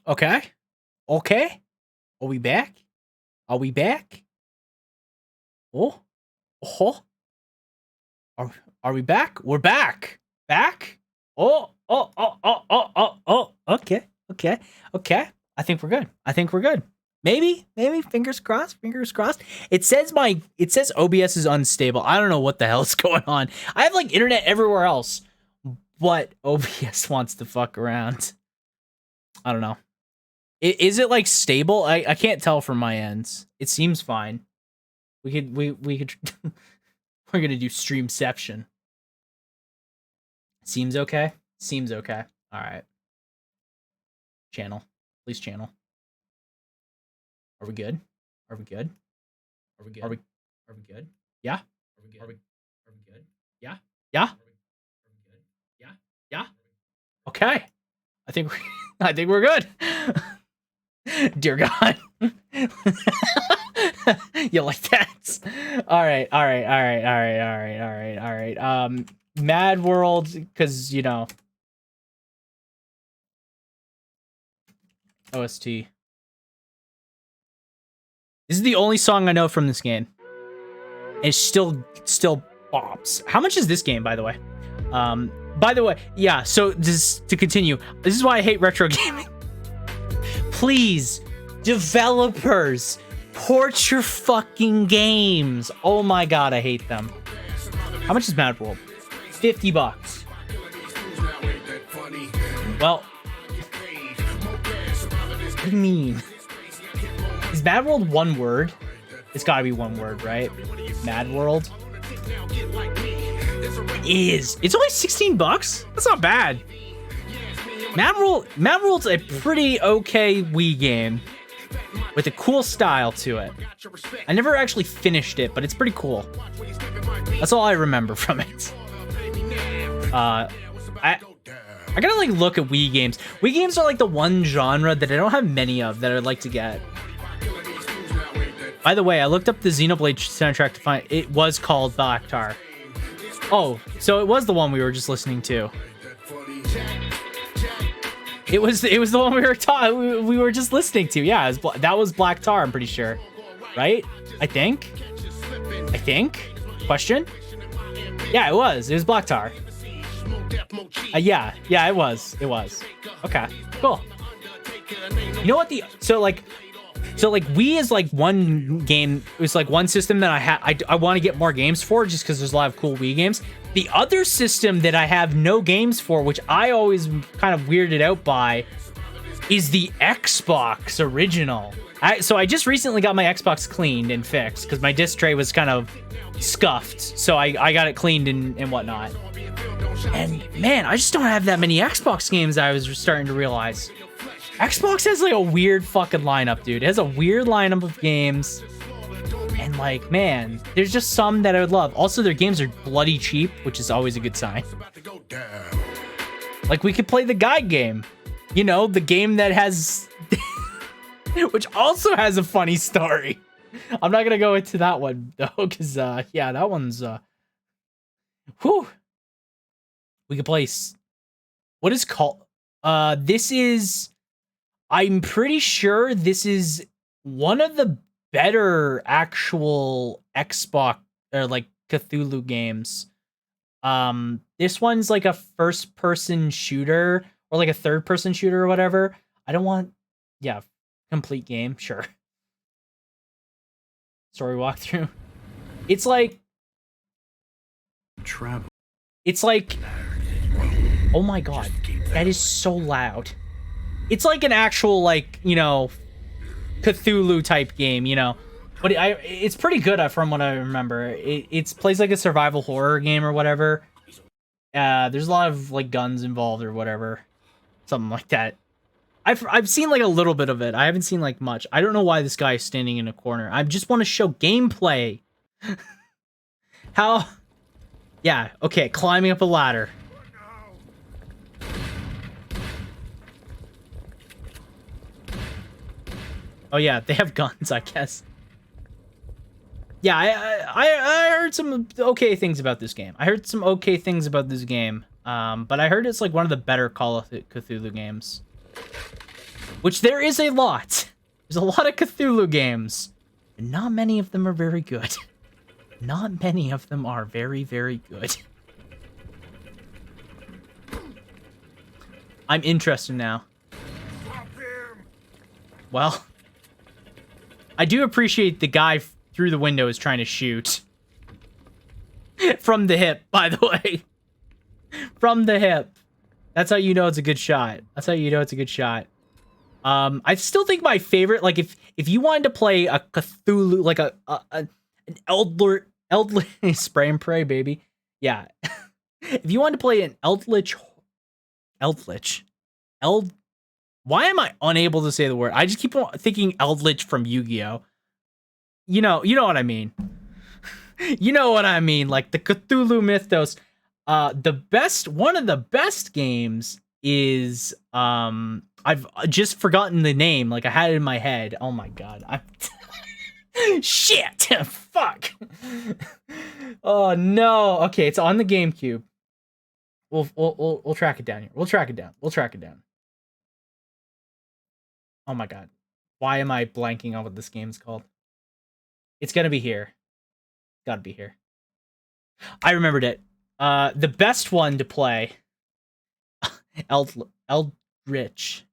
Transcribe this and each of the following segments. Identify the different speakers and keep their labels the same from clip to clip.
Speaker 1: Okay. Okay. Are we back? Are we back? Oh. Oh. Are we back? We're back. Back? Oh. Oh. Oh. Oh. Oh. Oh. Oh. Okay. Okay. Okay. I think we're good. I think we're good. Maybe. Maybe. Fingers crossed. Fingers crossed. It says OBS is unstable. I don't know what the hell's going on. I have like internet everywhere else, but OBS wants to fuck around. I don't know. Is it like stable? I can't tell from my ends. It seems fine. We could we're gonna do streamception. Seems okay. Seems okay. All right. Channel, please channel. Are we good? Are we good? Are we good? Are we good? Yeah. Are we good? Are we good? Yeah. Yeah. Are we good? Yeah. Yeah. Okay. I think we're good. Dear God. You like that? All right. Mad World, because, you know. OST. This is the only song I know from this game. And it's still bops. How much is this game, by the way? By the way, yeah, so just to continue, this is why I hate retro gaming. Please, developers, port your fucking games. Oh my god, I hate them. How much is Mad World? $50. Well, what do you mean? Is Mad World one word? It's gotta be one word, right? Mad World? It is. It's only $16? That's not bad. Mad World's a pretty okay Wii game with a cool style to it. I never actually finished it, but it's pretty cool. That's all I remember from it. I gotta like look at Wii games. Wii games are like the one genre that I don't have many of that I'd like to get. By the way, I looked up the Xenoblade soundtrack to find it was called Blackwater. Oh, so it was the one we were just listening to. It was the one we were just listening to. Yeah, that was Black Tar, I'm pretty sure. Right? I think. Question? Yeah, it was Black Tar. Yeah, it was. Okay, cool. You know what so Wii is like one game. It's like one system that I want to get more games for, just because there's a lot of cool Wii games. The other system that I have no games for, which I always kind of weirded out by, is the Xbox original. So I just recently got my Xbox cleaned and fixed because my disc tray was kind of scuffed. So I got it cleaned and whatnot. And man, I just don't have that many Xbox games. I was starting to realize. Xbox has like a weird fucking lineup, dude. It has a weird lineup of games. And like, man, there's just some that I would love. Also, their games are bloody cheap, which is always a good sign. Like, we could play the guide game. You know, the game that has... which also has a funny story. I'm not gonna go into that one, though, because, yeah, that one's, whew. We could play... What is called... this is... I'm pretty sure this is one of the better actual Xbox or like Cthulhu games. This one's like a first-person shooter or like a third-person shooter or whatever. I don't want, yeah, complete game, sure. Story walkthrough. It's like travel. It's like, oh my god, that is so loud. It's like an actual, like, you know, Cthulhu type game, you know. But it's pretty good from what I remember. It plays like a survival horror game or whatever. There's a lot of, like, guns involved or whatever. Something like that. I've seen, like, a little bit of it. I haven't seen, like, much. I don't know why this guy is standing in a corner. I just want to show gameplay. How... Yeah, okay, climbing up a ladder. Oh yeah, they have guns, I guess. Yeah, I heard some okay things about this game. But I heard it's like one of the better Call of Cthulhu games. which there is a lot. There's a lot of Cthulhu games, and not many of them are very good. Not many of them are very, very good. I'm interested now. Well, I do appreciate the guy through the window is trying to shoot. From the hip, by the way. From the hip. That's how you know it's a good shot. That's how you know it's a good shot. I still think my favorite, like if you wanted to play a Cthulhu, like an Eldritch spray and pray, baby. Yeah. If you wanted to play an why am I unable to say the word? I just keep on thinking Eldritch from Yu-Gi-Oh. You know what I mean. You know what I mean, like the Cthulhu Mythos. One of the best games is I've just forgotten the name. Like I had it in my head. Oh my god. Shit. Fuck. Oh no. Okay, it's on the GameCube. We'll track it down here. We'll track it down. Oh my god. Why am I blanking on what this game's called? It's gonna be here. Gotta be here. I remembered it. The best one to play. Eldritch.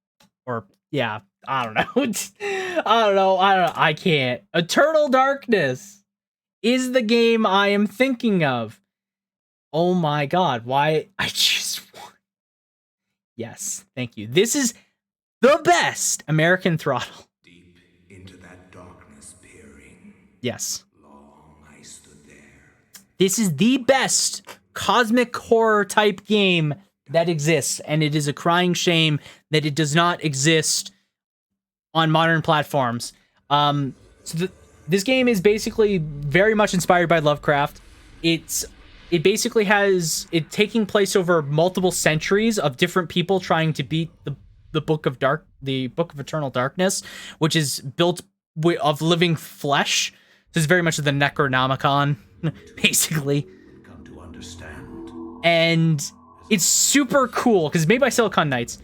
Speaker 1: Or, yeah, I don't know. I can't. Eternal Darkness is the game I am thinking of. Oh my god, why? I just want... Yes, thank you. This is the best American Throttle.
Speaker 2: Deep into that darkness peering.
Speaker 1: Yes.
Speaker 2: Long I stood there.
Speaker 1: This is the best cosmic horror type game that exists, and it is a crying shame that it does not exist on modern platforms. This game is basically very much inspired by Lovecraft. It basically has it taking place over multiple centuries of different people trying to beat the Book of Eternal Darkness, which is built of living flesh. This is very much the Necronomicon, basically.
Speaker 2: Come to understand.
Speaker 1: And it's super cool because it's made by Silicon Knights.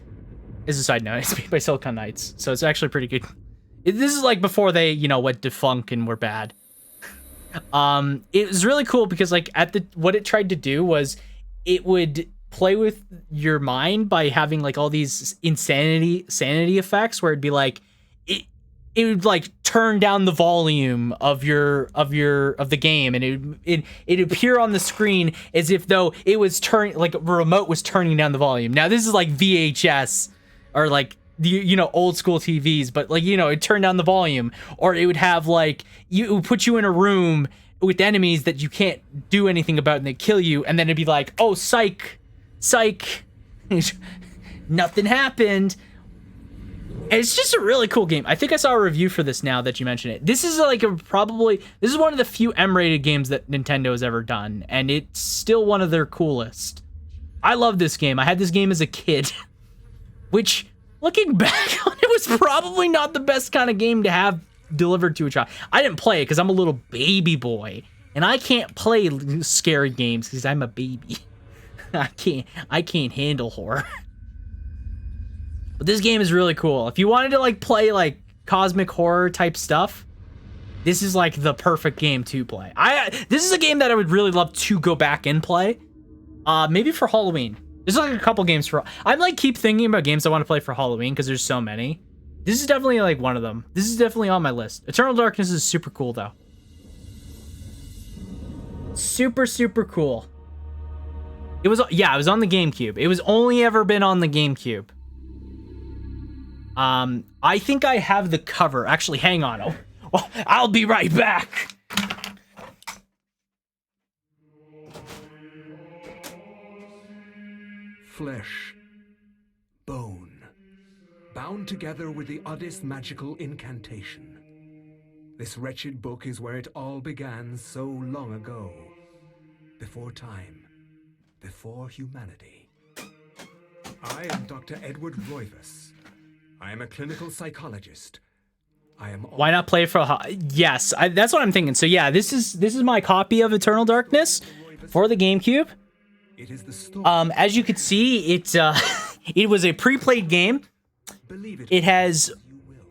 Speaker 1: As a side note, it's made by Silicon Knights, so it's actually pretty good. This is like before they, went defunct and were bad. It was really cool because like what it tried to do was it would play with your mind by having like all these sanity effects where it'd be like it would like turn down the volume of the game, and it'd appear on the screen as if though it was turning, like a remote was turning down the volume. Now this is like VHS or like the old school TVs, but like it turned down the volume, or it would have like it would put you in a room with enemies that you can't do anything about and they kill you, and then it'd be like, oh, psych nothing happened. And it's just a really cool game. I think I saw a review for this now that you mention it. This is like this is one of the few M-rated games that Nintendo has ever done, and it's still one of their coolest. I love this game. I had this game as a kid, which, looking back on it, was probably not the best kind of game to have delivered to a child. I didn't play it because I'm a little baby boy, and I can't play scary games because I'm a baby. I can't handle horror. But this game is really cool. If you wanted to like play like cosmic horror type stuff, this is like the perfect game to play. This is a game that I would really love to go back and play. Maybe for Halloween. There's like a couple games I'm like keep thinking about games I want to play for Halloween because there's so many. This is definitely like one of them. This is definitely on my list. Eternal Darkness is super cool though. Super, super cool. It was on the GameCube. It was only ever been on the GameCube. I think I have the cover. Actually, hang on. I'll be right back.
Speaker 2: Flesh, bone, bound together with the oddest magical incantation. This wretched book is where it all began so long ago. Before time, before humanity. I am Dr. Edward Roivas. I am a clinical psychologist.
Speaker 1: Why not play for yes, that's what I'm thinking. So yeah, this is my copy of Eternal Darkness for the GameCube.
Speaker 2: It is the story.
Speaker 1: As you could see, it was a pre-played game. It has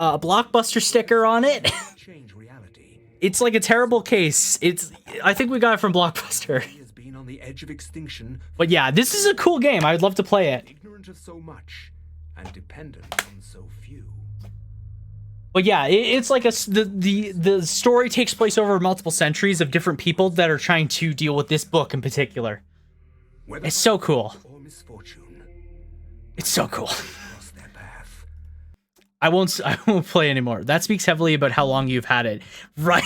Speaker 1: a Blockbuster sticker on it.
Speaker 2: Change reality.
Speaker 1: It's like a terrible case. I think we got it from Blockbuster.
Speaker 2: He has been on the edge of extinction.
Speaker 1: But yeah, this is a cool game. I would love to play it.
Speaker 2: Ignorant of so much and dependent on so few.
Speaker 1: But yeah, it's like the story takes place over multiple centuries of different people that are trying to deal with this book in particular.
Speaker 2: Whether
Speaker 1: It's so cool.
Speaker 2: or misfortune,
Speaker 1: It's so cool.
Speaker 2: cross their path.
Speaker 1: I won't play anymore. That speaks heavily about how long you've had it. Right?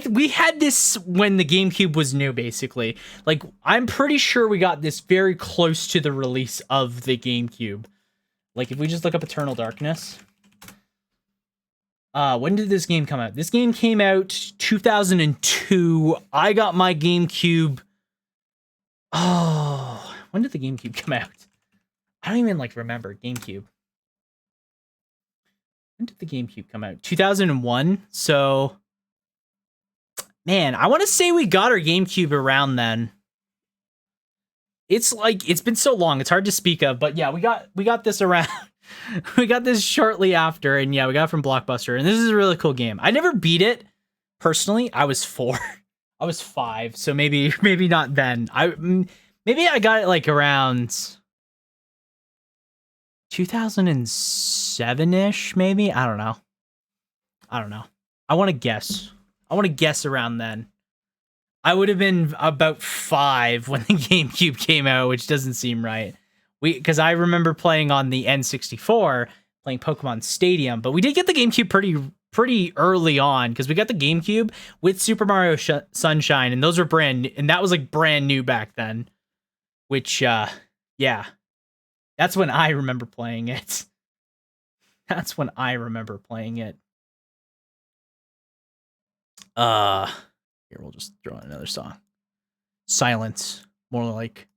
Speaker 1: We had this when the GameCube was new, basically. Like, I'm pretty sure we got this very close to the release of the GameCube. Like, if we just look up Eternal Darkness. When did this game come out? This game came out 2002. I got my GameCube. Oh, when did the GameCube come out? I don't even like remember GameCube. When did the GameCube come out? 2001. So, man, I want to say we got our GameCube around then. It's like it's been so long. It's hard to speak of, but yeah, we got this around. We got this shortly after, and yeah, we got it from Blockbuster, and this is a really cool game. I never beat it personally. I was 4. I was 5, so maybe not then. Maybe I got it like around 2007-ish, maybe. I don't know. I want to guess. Around then. I would have been about 5 when the GameCube came out, which doesn't seem right. Because I remember playing on the N64, playing Pokemon Stadium, but we did get the GameCube pretty early on, because we got the GameCube with Super Mario Sunshine, and those were and that was like brand new back then. Which, yeah, that's when I remember playing it. Here, we'll just throw in another song. Silence, more like.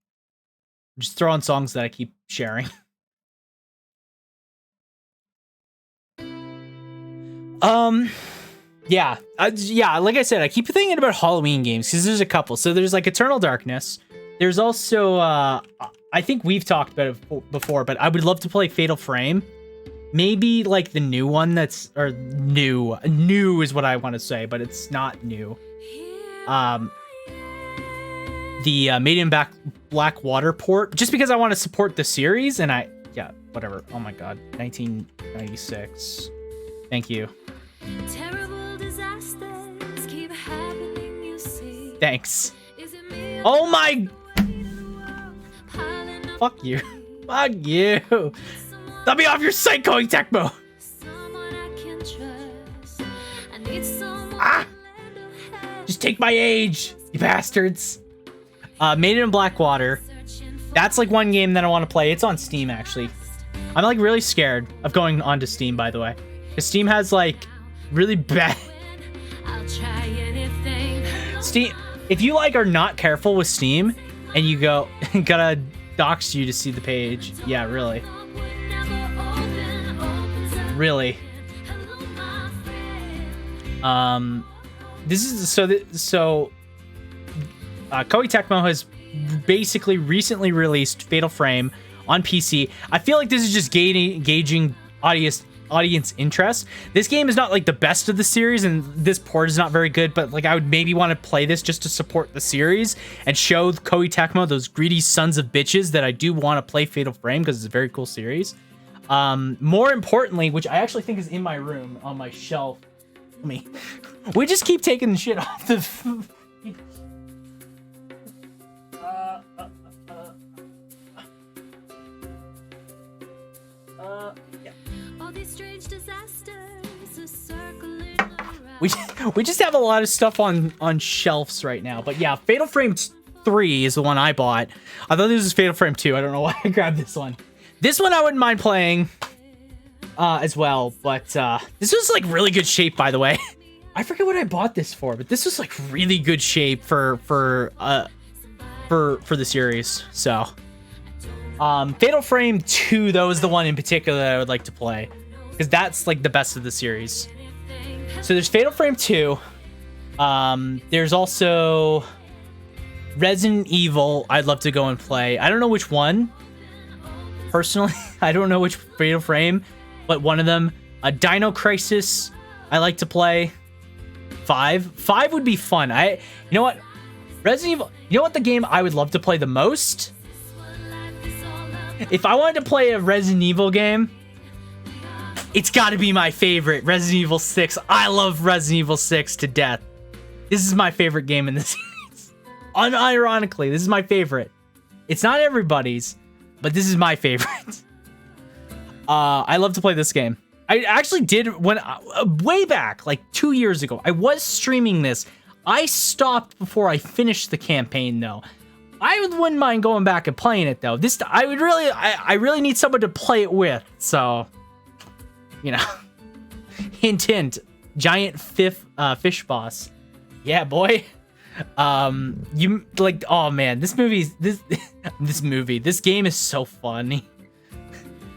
Speaker 1: Just throw on songs that I keep sharing. Yeah, like I said, I keep thinking about Halloween games because there's a couple. So there's like Eternal Darkness. There's also, I think we've talked about it before, but I would love to play Fatal Frame. Maybe like the new one or new is what I want to say, but it's not new. The Made in Blackwater port, just because I want to support the series, and yeah, whatever. Oh my god, 1996. Thank you.
Speaker 3: Terrible disasters keep happening, you see.
Speaker 1: Thanks. Oh my. Fuck you. Fuck you. Let me off your site, going Tecmo. Ah! Just take my age, you bastards. Made it in Blackwater. That's like one game that I want to play. It's on Steam, actually. I'm like really scared of going onto Steam, by the way, because Steam has like really bad. Steam, if you like are not careful with Steam, and you gotta dox you to see the page. Yeah, really. Really. This is so. Koei Tecmo has basically recently released Fatal Frame on PC. I feel like this is just gauging audience interest. This game is not like the best of the series, and this port is not very good, but like I would maybe want to play this just to support the series and show Koei Tecmo, those greedy sons of bitches, that I do want to play Fatal Frame because it's a very cool series. More importantly, which I actually think is in my room on my shelf. We just keep taking the shit off the. Yeah.
Speaker 3: All these strange disasters are circling around.
Speaker 1: We just have a lot of stuff on shelves right now. But yeah, Fatal Frame 3 is the one I bought. I thought this was Fatal Frame 2. I don't know why I grabbed this one. This one I wouldn't mind playing as well, but this was like really good shape, by the way. I forget what I bought this for, but this was like really good shape for the series. So Fatal Frame 2 though is the one in particular that I would like to play, because that's like the best of the series. So there's Fatal Frame 2. There's also Resident Evil I'd love to go and play. I don't know which one. personally. I don't know which Fatal Frame, but one of them. Dino Crisis, I like to play. 5. 5 would be fun. You know what? Resident Evil. You know what the game I would love to play the most? If I wanted to play a Resident Evil game, it's got to be my favorite, Resident Evil 6. I love Resident Evil 6 to death. This is my favorite game in the series. Unironically, this is my favorite. It's not everybody's, but this is my favorite. I love to play this game. I actually did when way back, like 2 years ago. I was streaming this. I stopped before I finished the campaign, though. I wouldn't mind going back and playing it, though. I really need someone to play it with. So, you know, hint, hint. Giant fish boss. Yeah, boy. You like? Oh man, this game is so funny.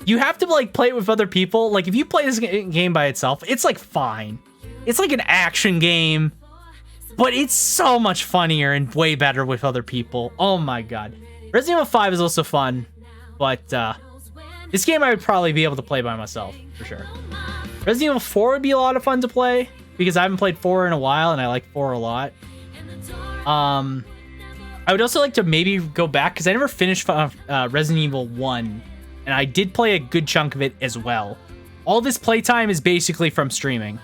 Speaker 1: You have to like play it with other people. Like if you play this game by itself, it's like fine. It's like an action game, but it's so much funnier and way better with other people. Oh my god. Resident Evil 5 is also fun, but this game I would probably be able to play by myself for sure. Resident Evil 4 would be a lot of fun to play because I haven't played 4 in a while and I like 4 a lot. I would also like to maybe go back because I never finished Resident Evil 1. And I did play a good chunk of it as well. All this playtime is basically from streaming.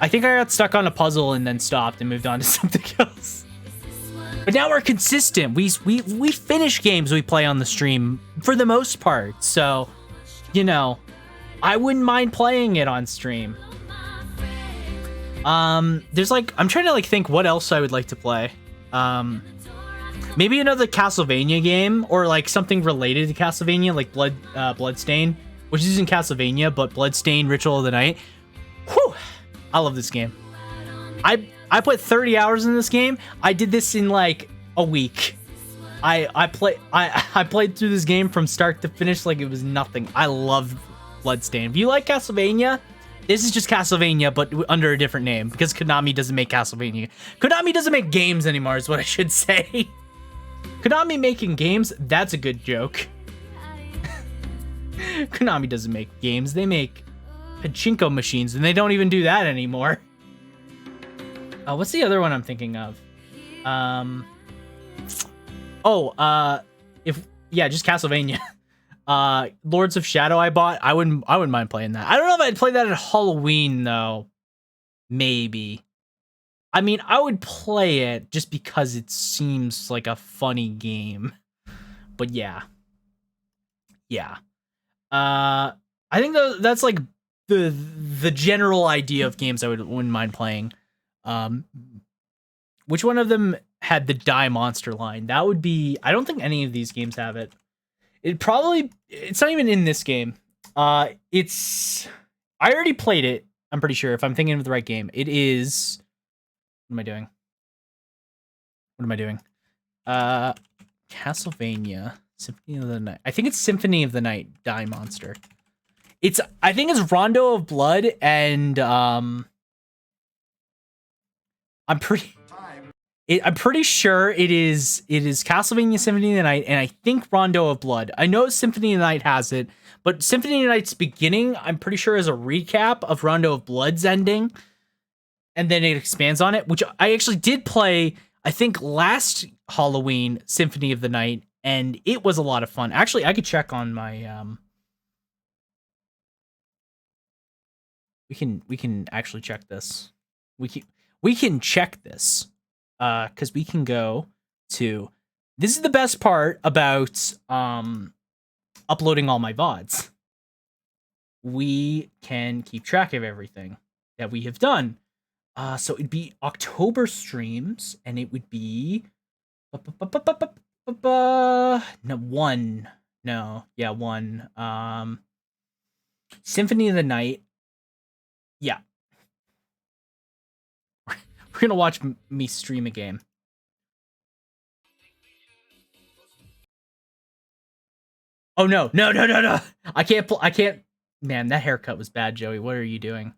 Speaker 1: I think I got stuck on a puzzle and then stopped and moved on to something else. But now we're consistent. We finish games we play on the stream for the most part. So, you know, I wouldn't mind playing it on stream. There's like, I'm trying to like think what else I would like to play. Maybe another Castlevania game or like something related to Castlevania, like Bloodstain, which isn't Castlevania, but Bloodstain Ritual of the Night. Whew! I love this game. I put 30 hours in this game. I did this in like a week. I played through this game from start to finish like it was nothing. I love Bloodstain. If you like Castlevania, this is just Castlevania, but under a different name because Konami doesn't make Castlevania. Konami doesn't make games anymore is what I should say. Konami making games, that's a good joke. Konami doesn't make games, they make pachinko machines, and they don't even do that anymore. What's the other one I'm thinking of? Just Castlevania. Lords of Shadow I bought. I wouldn't mind playing that. I don't know if I'd play that at Halloween though. Maybe. I mean, I would play it just because it seems like a funny game. But yeah. Yeah. I think that's like the general idea of games I wouldn't mind playing. Which one of them had the Die Monster line? That would be... I don't think any of these games have it. It's not even in this game. I already played it, I'm pretty sure, if I'm thinking of the right game. It is... What am I doing? Castlevania Symphony of the Night. I think it's Symphony of the Night Die Monster. I think it's Rondo of Blood and I'm pretty sure it is Castlevania Symphony of the Night and I think Rondo of Blood. I know Symphony of the Night has it, but Symphony of the Night's beginning I'm pretty sure is a recap of Rondo of Blood's ending. And then it expands on it, which I actually did play, I think, last Halloween, Symphony of the Night, and it was a lot of fun. Actually, I could check on my... We can actually check this. We can check this, because we can go to... This is the best part about uploading all my VODs. We can keep track of everything that we have done. So it'd be October streams, and it would be one. Symphony of the Night. Yeah, we're gonna watch me stream a game. Oh no! I can't. Man, that haircut was bad, Joey. What are you doing?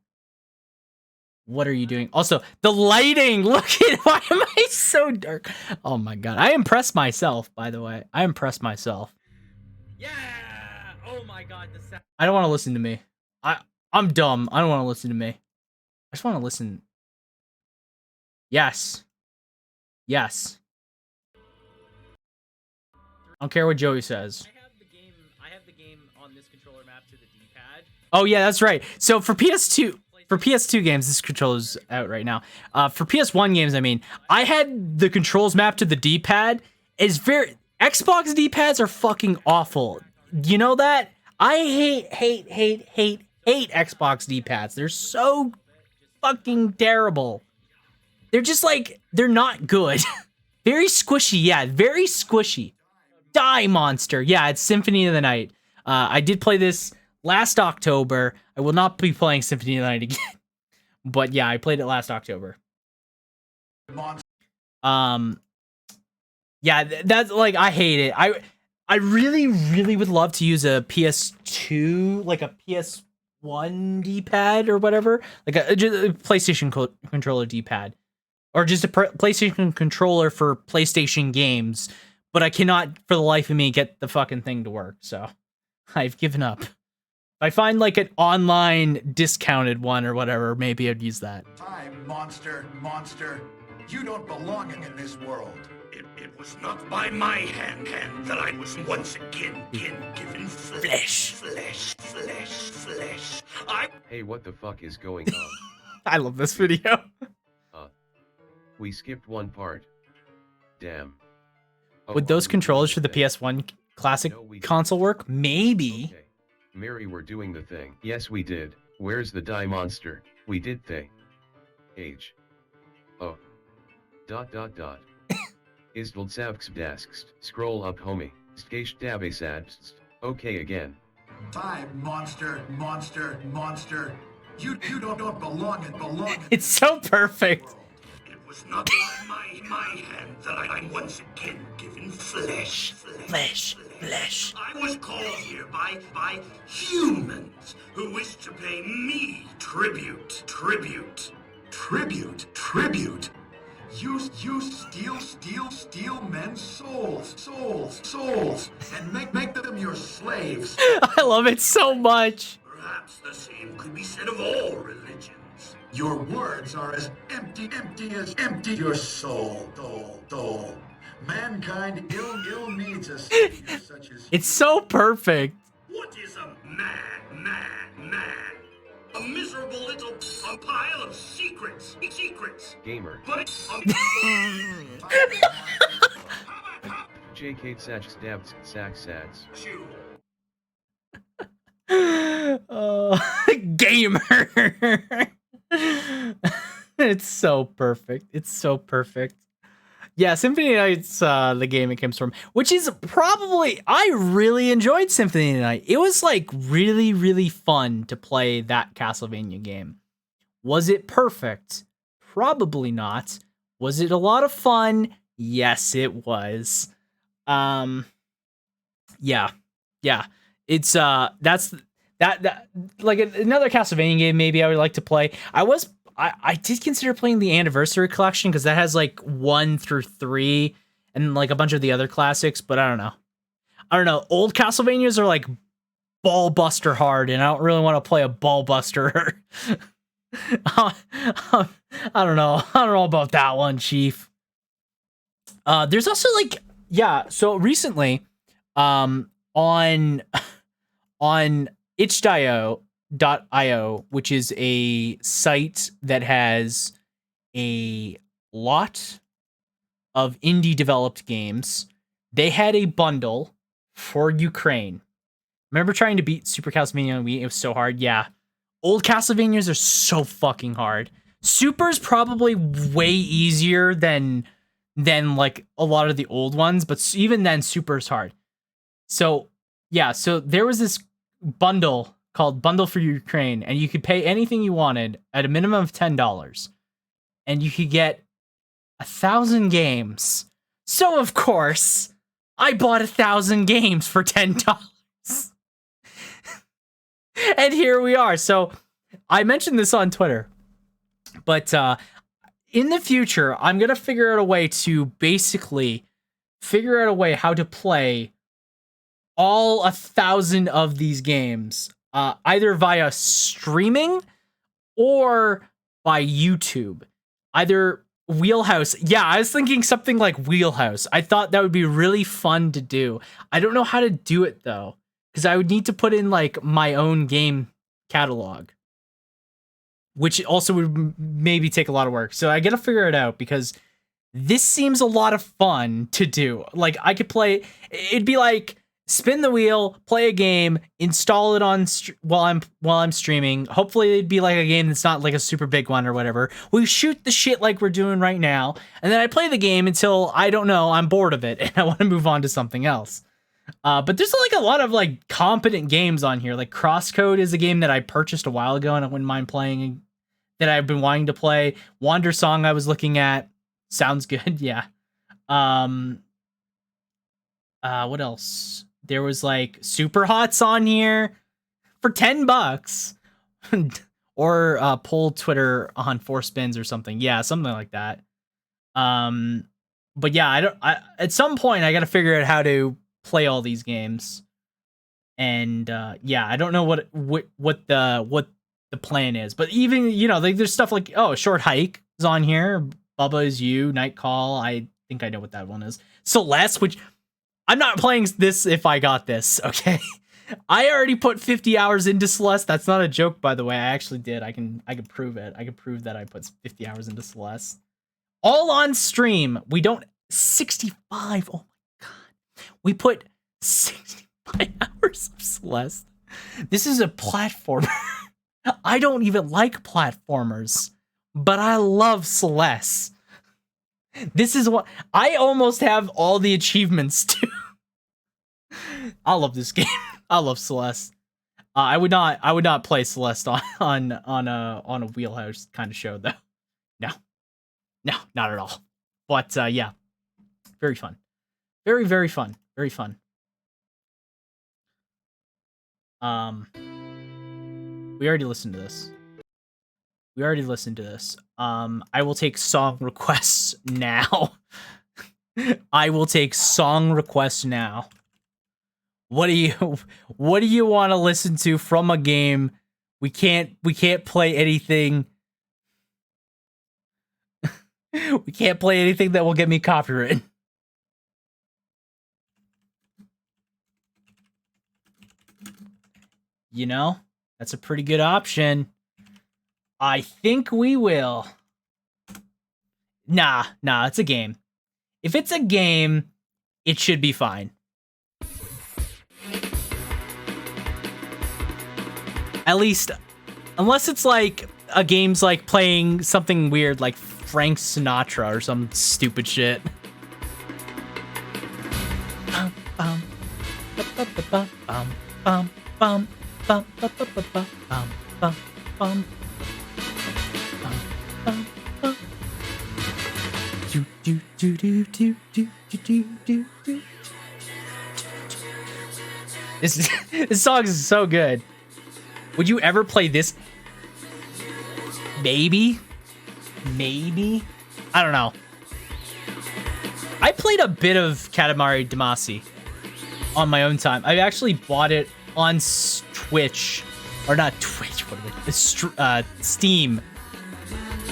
Speaker 1: What are you doing? Also, the lighting! Look at... Why am I so dark? Oh my god. I impressed myself, by the way. I impressed myself. Yeah! my god, the sound. I don't want to listen to me. I'm dumb. I don't want to listen to me. I just want to listen. Yes. Yes. I don't care what Joey says. I have the game on this controller map to the D-pad. Oh yeah, that's right. So for PS2 games, this controller's out right now. For PS1 games, I mean, I had the controls mapped to the D-pad. Xbox D-pads are fucking awful. You know that? I hate Xbox D-pads. They're so fucking terrible. They're just like, they're not good. Very squishy, yeah, very squishy. Die Monster. Yeah, it's Symphony of the Night. I did play this last October. I will not be playing Symphony of the Night again. But yeah, I played it last October. Yeah, that's like, I hate it. I really would love to use a PS2, like a PS1 D-pad or whatever, like a PlayStation controller D-pad, or just a PlayStation controller for PlayStation games. But I cannot, for the life of me, get the fucking thing to work. So I've given up. If I find like an online discounted one or whatever, maybe I'd use that.
Speaker 4: Time, monster. You don't belong in this world.
Speaker 5: It was not by my hand that I was once again given flesh.
Speaker 6: Hey, what the fuck is going on?
Speaker 1: I love this video.
Speaker 6: We skipped one part. Damn.
Speaker 1: Would those controllers for the PS1 classic console work? Maybe.
Speaker 6: Okay. Mary, we're doing the thing. Yes, we did. Where's the die monster? We did thing. H. O. ... Isdaldsavksdasks. Scroll up, homie. Skaish dabasabst. Okay, again.
Speaker 4: Time, monster. You don't belong in.
Speaker 1: It's so perfect.
Speaker 5: It was not by my hand that I'm once again given flesh. I was called here by humans who wish to pay me tribute. You steal men's souls, and make them your slaves.
Speaker 1: I love it so much.
Speaker 5: Perhaps the same could be said of all religions.
Speaker 4: Your words are as empty as your soul. Mankind ill needs a savior such as you.
Speaker 1: It's so perfect.
Speaker 5: What is a man? A miserable little pile of secrets.
Speaker 6: Gamer.
Speaker 5: But
Speaker 6: J. Kate Satch Dabs Sax.
Speaker 1: Gamer. It's so perfect. Yeah, Symphony of the Night's the game it comes from, which is probably, I really enjoyed Symphony of the Night. It was like really fun to play that Castlevania game. Was it perfect? Probably not. Was it a lot of fun? Yes, it was. Yeah. It's that's that like another Castlevania game maybe I would like to play. I did consider playing the Anniversary Collection because that has like 1 through 3 and like a bunch of the other classics, but I don't know. Old Castlevanias are like ball buster hard, and I don't really want to play a ball buster. I don't know about that one, Chief. There's also like, yeah, so recently on itch.io, which is a site that has a lot of indie developed games, they had a bundle for Ukraine. Remember trying to beat Super Castlevania on Wii? It was so hard. Yeah. Old Castlevanias are so fucking hard. Super's probably way easier than like a lot of the old ones, but even then Super's hard. So, yeah, so there was this bundle called Bundle for Ukraine, and you could pay anything you wanted at a minimum of $10, and you could get 1,000 games. So of course, I bought 1,000 games for $10. And here we are. So I mentioned this on Twitter, but in the future, I'm gonna figure out a way how to play all 1,000 of these games, either via streaming or by YouTube. Either Wheelhouse. Yeah, I was thinking something like Wheelhouse. I thought that would be really fun to do. I don't know how to do it though, because I would need to put in like my own game catalog, which also would maybe take a lot of work. So I gotta figure it out, because this seems a lot of fun to do. Like, I could play, it'd be like spin the wheel, play a game, install it on while I'm streaming. Hopefully it'd be like a game that's not like a super big one or whatever. We shoot the shit like we're doing right now, and then I play the game until, I don't know, I'm bored of it and I want to move on to something else. But there's like a lot of like competent games on here. Like Crosscode is a game that I purchased a while ago and I wouldn't mind playing, that I've been wanting to play. Wander Song I was looking at. Sounds good, yeah. What else? There was like Super Hots on here for $10. Or poll Twitter on 4 spins or something. Yeah, something like that. But yeah, at some point I gotta figure out how to play all these games. And yeah, I don't know what the plan is. But even, you know, like there's stuff like, oh, Short Hike is on here. Bubba Is You, Night Call. I think I know what that one is. Celeste, which I'm not playing this if I got this, okay? I already put 50 hours into Celeste. That's not a joke, by the way. I actually did. I can prove it. I can prove that I put 50 hours into Celeste. All on stream. We don't 65. Oh my god. We put 65 hours of Celeste. This is a platformer. I don't even like platformers, but I love Celeste. This is what I almost have all the achievements too. I love this game. I love Celeste. I would not play Celeste on a Wheelhouse kind of show though. No, not at all. But yeah, very fun, very fun, very fun. We already listened to this. I will take song requests now. I will take song requests now. What do you want to listen to from a game? We can't play anything. We can't play anything that will get me copyright. You know, that's a pretty good option. I think we will. Nah, it's a game. If it's a game, it should be fine. At least, unless it's like a game's like playing something weird like Frank Sinatra or some stupid shit. This song is so good. Would you ever play this? Maybe. I don't know. I played a bit of Katamari Damacy on my own time. I actually bought it on Twitch, or not Twitch. What is it? Steam.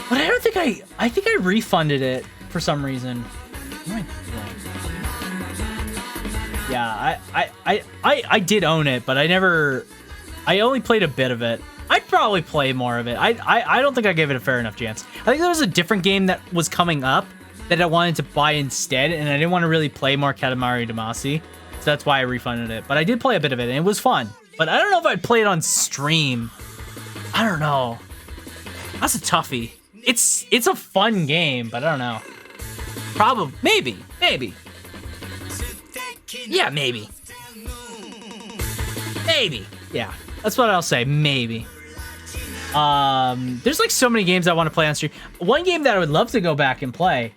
Speaker 1: But I don't think I think I refunded it for some reason. What am I doing? Yeah, I did own it, but I only played a bit of it. I'd probably play more of it. I don't think I gave it a fair enough chance. I think there was a different game that was coming up that I wanted to buy instead, and I didn't want to really play more Katamari Damacy, so that's why I refunded it. But I did play a bit of it, and it was fun. But I don't know if I'd play it on stream. I don't know. That's a toughie. It's a fun game, but I don't know. Probably, maybe. Yeah, maybe. Yeah, that's what I'll say. Maybe. There's like so many games I want to play on stream. One game that I would love to go back and play.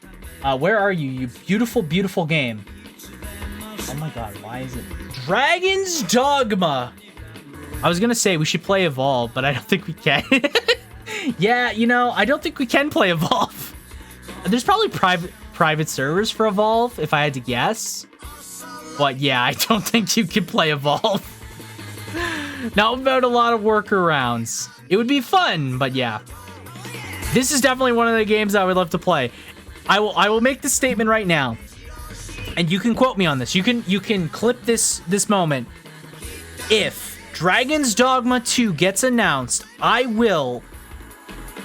Speaker 1: Where are you? You beautiful, beautiful game. Oh my god, why is it? Dragon's Dogma. I was gonna say we should play Evolve, but I don't think we can. Yeah, you know, I don't think we can play Evolve. There's probably private servers for Evolve, if I had to guess. But yeah, I don't think you can play Evolve. Not without a lot of workarounds. It would be fun, but yeah. This is definitely one of the games I would love to play. I will make this statement right now. And you can quote me on this. You can clip this moment. If Dragon's Dogma 2 gets announced, I will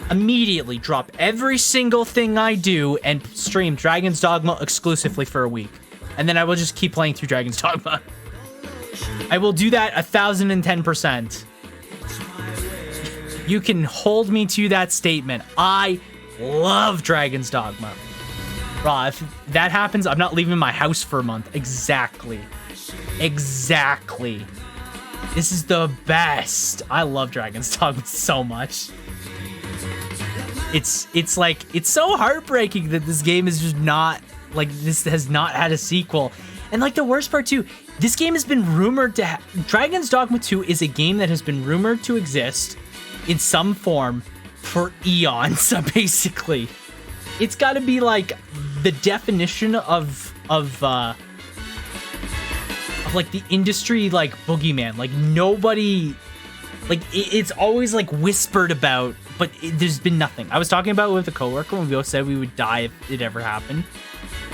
Speaker 1: immediately drop every single thing I do and stream Dragon's Dogma exclusively for a week. And then I will just keep playing through Dragon's Dogma. I will do that 1,010%. You can hold me to that statement. I love Dragon's Dogma. Bro, if that happens, I'm not leaving my house for a month. Exactly. Exactly. This is the best. I love Dragon's Dogma so much. It's like, it's so heartbreaking that this game is just not, like, this has not had a sequel. And like the worst part too, this game has been rumored to Dragon's Dogma 2 is a game that has been rumored to exist in some form for eons, basically. It's got to be like the definition of like the industry, like boogeyman. Like nobody, like it's always like whispered about, but there's been nothing. I was talking about it with a coworker when we both said we would die if it ever happened.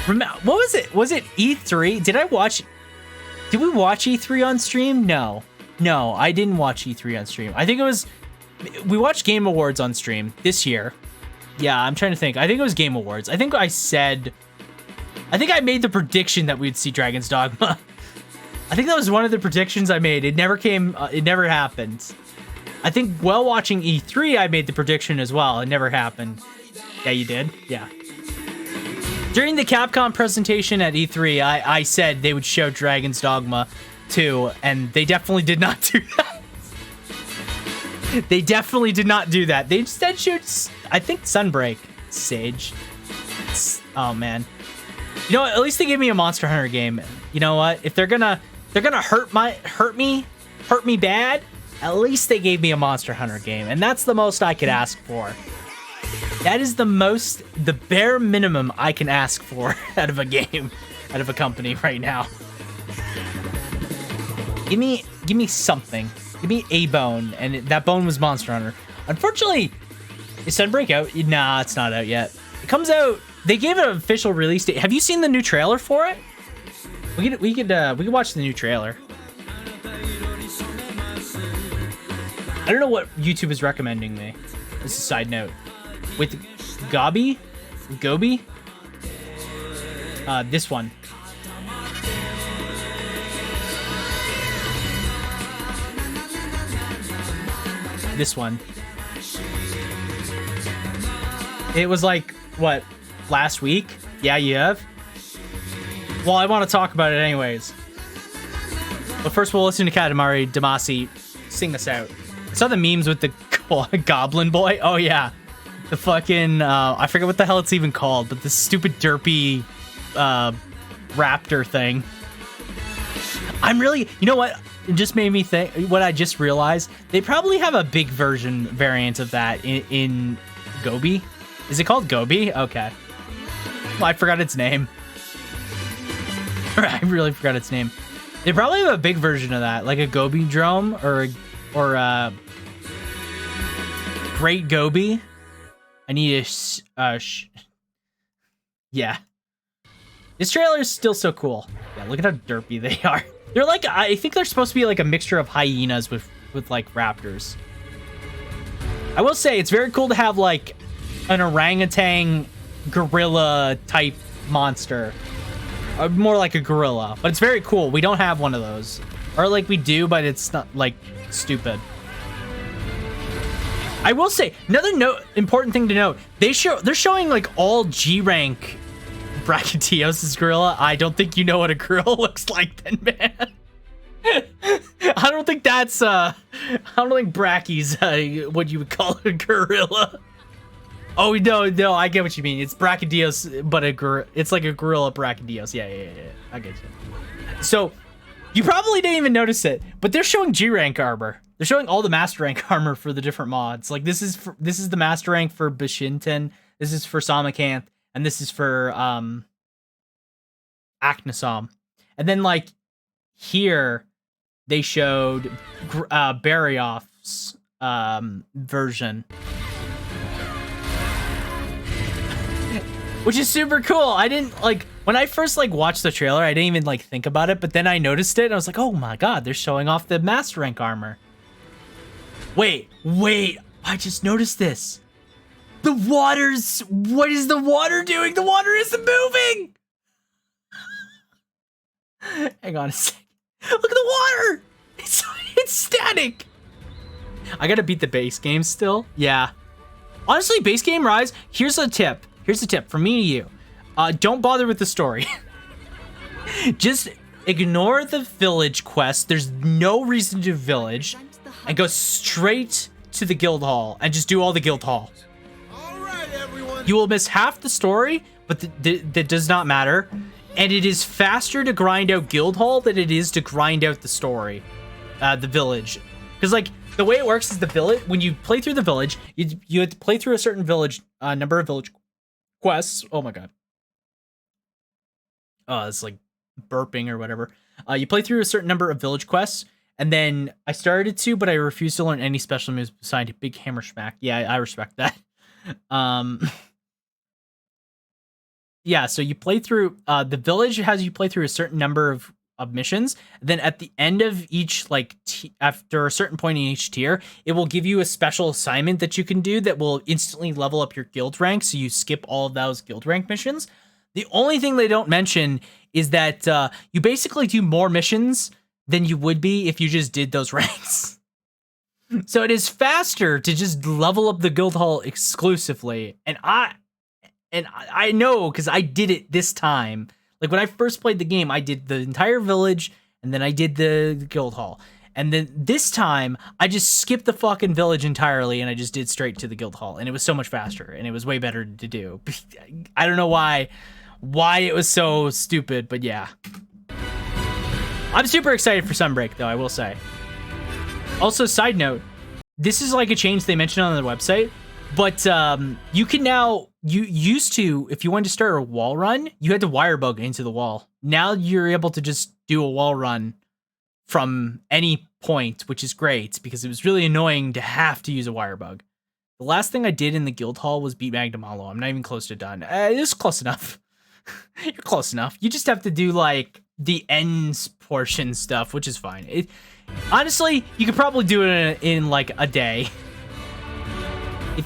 Speaker 1: Remember, what was it? Was it E3? Did we watch E3 on stream? No, I didn't watch E3 on stream. I think it was, we watched Game Awards on stream this year. Yeah, I'm trying to think. I think it was Game Awards. I think I made the prediction that we'd see Dragon's Dogma. I think that was one of the predictions I made. It never came, it never happened. I think while watching E3, I made the prediction as well. It never happened. Yeah, you did? Yeah. During the Capcom presentation at E3, I said they would show Dragon's Dogma 2, and they definitely did not do that. They definitely did not do that. They instead showed, I think, Sunbreak. Sage. Oh, man. You know what? At least they gave me a Monster Hunter game. You know what? If they're gonna hurt me bad, at least they gave me a Monster Hunter game, and that's the most I could ask for. That is the bare minimum I can ask for out of a game, out of a company right now. Give me something. Give me a bone, and that bone was Monster Hunter. Unfortunately, is Sunbreak out? Nah, it's not out yet. It comes out. They gave it an official release date. Have you seen the new trailer for it? We could watch the new trailer. I don't know what YouTube is recommending me. This is a side note. With Gobi? This one. This one. It was like, what, last week? Yeah, you have? Well, I want to talk about it anyways. But first we'll listen to Katamari Damacy sing us out. I saw the memes with the Goblin Boy. Oh, yeah. The fucking, I forget what the hell it's even called, but the stupid derpy raptor thing. You know what? It just made me think, what I just realized, they probably have a big variant of that in Gobi. Is it called Gobi? Okay. Well, I forgot its name. I really forgot its name. They probably have a big version of that, like a Gobi Drome or Great Gobi. I need a yeah. This trailer is still so cool. Yeah, look at how derpy they are. They're like, I think they're supposed to be like a mixture of hyenas with like raptors. I will say it's very cool to have like an orangutan gorilla type monster. More like a gorilla, but it's very cool. We don't have one of those. Or like we do, but it's not like stupid. I will say another important thing to note. They're showing like all G rank Brachydios' gorilla. I don't think you know what a gorilla looks like then, man. I don't think that's I don't think Brachy's what you would call a gorilla. Oh no, I get what you mean. It's Brachydios, but it's like a gorilla Brachydios. Yeah. I get you. So you probably didn't even notice it, but they're showing G rank armor. They're showing all the master rank armor for the different mods. Like this is the master rank for Bishinten. This is for Samakanth, and this is for Aknasom. And then like here they showed Barrioff's version, which is super cool. I didn't like when I first like watched the trailer, I didn't even like think about it, but then I noticed it and I was like, oh my god, they're showing off the master rank armor. Wait, I just noticed this. The water's, what is the water doing? The water isn't moving. Hang on a second. Look at the water. It's static. I gotta beat the base game still. Yeah. Honestly, base game Rise, here's a tip. Here's a tip from me to you. Don't bother with the story. Just ignore the village quest. There's no reason to do village. And go straight to the guild hall and just do all the guild hall.
Speaker 7: All right, everyone.
Speaker 1: You will miss half the story, but that does not matter. And it is faster to grind out guild hall than it is to grind out the story, the village. Because like the way it works is the village, when you play through the village, you have to play through a certain village, number of village quests. Oh my god. It's like burping or whatever. You play through a certain number of village quests, and then I started to, but I refused to learn any special moves besides Big Hammer Smack. Yeah, I respect that. Yeah, so you play through, the village has you play through a certain number of missions. Then at the end of each, like, after a certain point in each tier, it will give you a special assignment that you can do that will instantly level up your guild rank, so you skip all of those guild rank missions. The only thing they don't mention is that you basically do more missions than you would be if you just did those ranks. So it is faster to just level up the guild hall exclusively. And I know, because I did it this time. Like, when I first played the game, I did the entire village, and then I did the guild hall. And then this time, I just skipped the fucking village entirely, and I just did straight to the guild hall. And it was so much faster, and it was way better to do. I don't know why it was so stupid, but yeah. I'm super excited for Sunbreak, though, I will say. Also, side note, this is like a change they mentioned on the website, but you can now, you used to, if you wanted to start a wall run, you had to wire bug into the wall. Now you're able to just do a wall run from any point, which is great, because it was really annoying to have to use a wire bug. The last thing I did in the guild hall was beat Magnum Hollow. I'm not even close to done. It's close enough. You're close enough. You just have to do, like, the ends portion stuff, which is fine. Honestly, you could probably do it in like a day.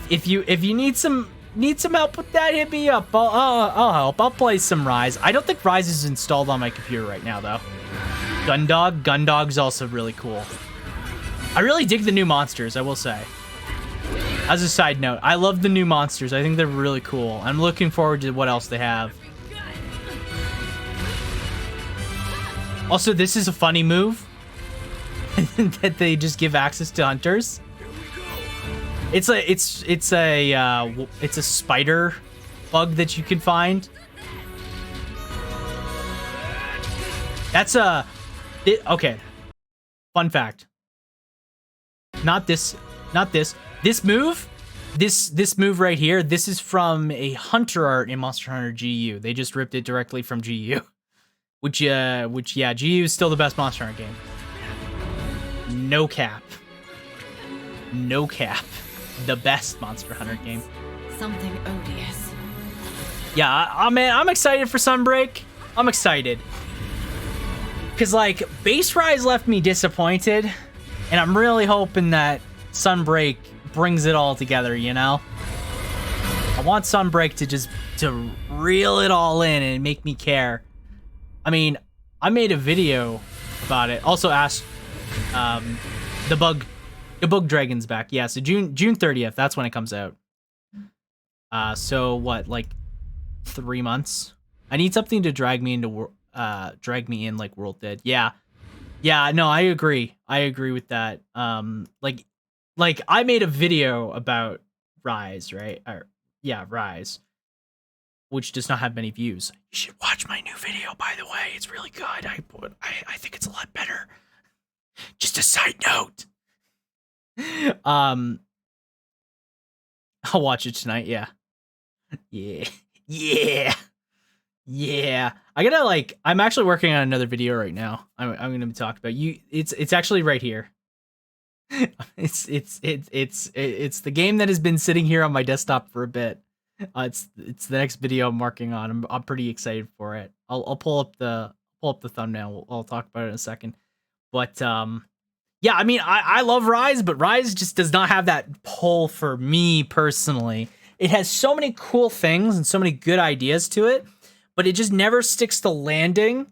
Speaker 1: If you need some help with that, hit me up. I'll help. I'll play some Rise. I don't think Rise is installed on my computer right now, though. Gundog's also really cool. I really dig the new monsters, I will say. As a side note, I love the new monsters. I think they're really cool. I'm looking forward to what else they have. Also, this is a funny move that they just give access to hunters. It's a spider bug that you can find. That's okay. Fun fact. This move right here. This is from a hunter art in Monster Hunter GU. They just ripped it directly from GU. Which yeah, GU is still the best Monster Hunter game. No cap. The best Monster Hunter game.
Speaker 3: Something odious.
Speaker 1: Yeah, man, I'm excited for Sunbreak. I'm excited. Because, like, Base Rise left me disappointed. And I'm really hoping that Sunbreak brings it all together, you know? I want Sunbreak to reel it all in and make me care. I mean, I made a video about it. Also asked the bug dragon's back. Yeah, so June 30th, that's when it comes out. So what, like 3 months? I need something to drag me in like World Dead. Yeah, no, I agree with that. Like I made a video about Rise, right? Rise, which does not have many views. You should watch my new video, by the way. It's really good. I think it's a lot better. Just a side note. I'll watch it tonight. Yeah. Yeah, I gotta like. I'm actually working on another video right now. I'm gonna be talking about you. It's actually right here. It's the game that has been sitting here on my desktop for a bit. It's the next video I'm working on. I'm pretty excited for it. I'll pull up the thumbnail. I'll talk about it in a second. But yeah, I mean, I love Rise, but Rise just does not have that pull for me personally. It has so many cool things and so many good ideas to it, but it just never sticks to landing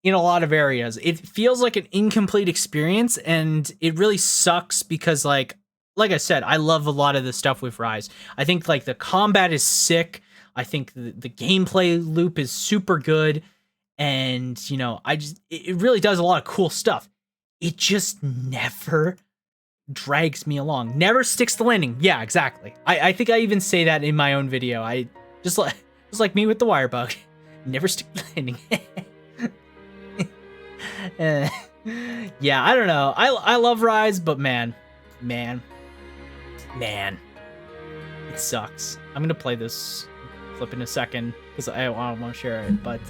Speaker 1: in a lot of areas. It feels like an incomplete experience, and it really sucks because like I said, I love a lot of the stuff with Rise. I think like the combat is sick. I think the gameplay loop is super good, and you know, it really does a lot of cool stuff. It just never drags me along. Never sticks to landing. Yeah, exactly. I think I even say that in my own video. I just like me with the wire bug. Never stick to landing. Yeah, I don't know. I love Rise, but man, it sucks. I'm gonna play this flip in a second because I want to share it. But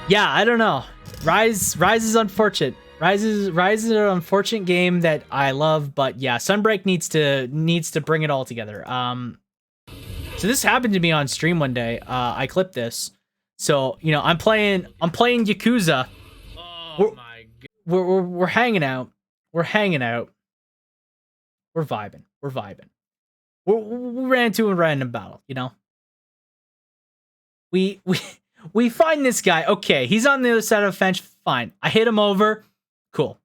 Speaker 1: yeah, I don't know. Rise is unfortunate. Rise is an unfortunate game that I love, but yeah, Sunbreak needs to bring it all together. So this happened to me on stream one day. I clipped this. So, you know, I'm playing Yakuza. Oh my god. We're hanging out. We're vibing. We ran into a random battle, you know. We find this guy. Okay, he's on the other side of the fence. Fine. I hit him over. Cool.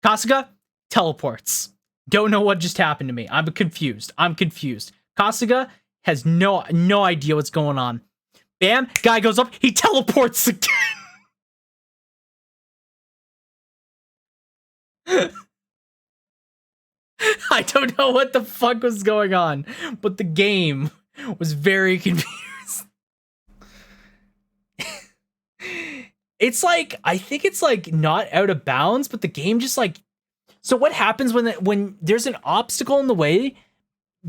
Speaker 1: Kasuga teleports. Don't know what just happened to me. I'm confused. Kasuga has no idea what's going on. Bam, guy goes up, he teleports again. I don't know what the fuck was going on, but the game was very confused. It's like, I think it's like not out of bounds, but the game just like, so what happens when there's an obstacle in the way?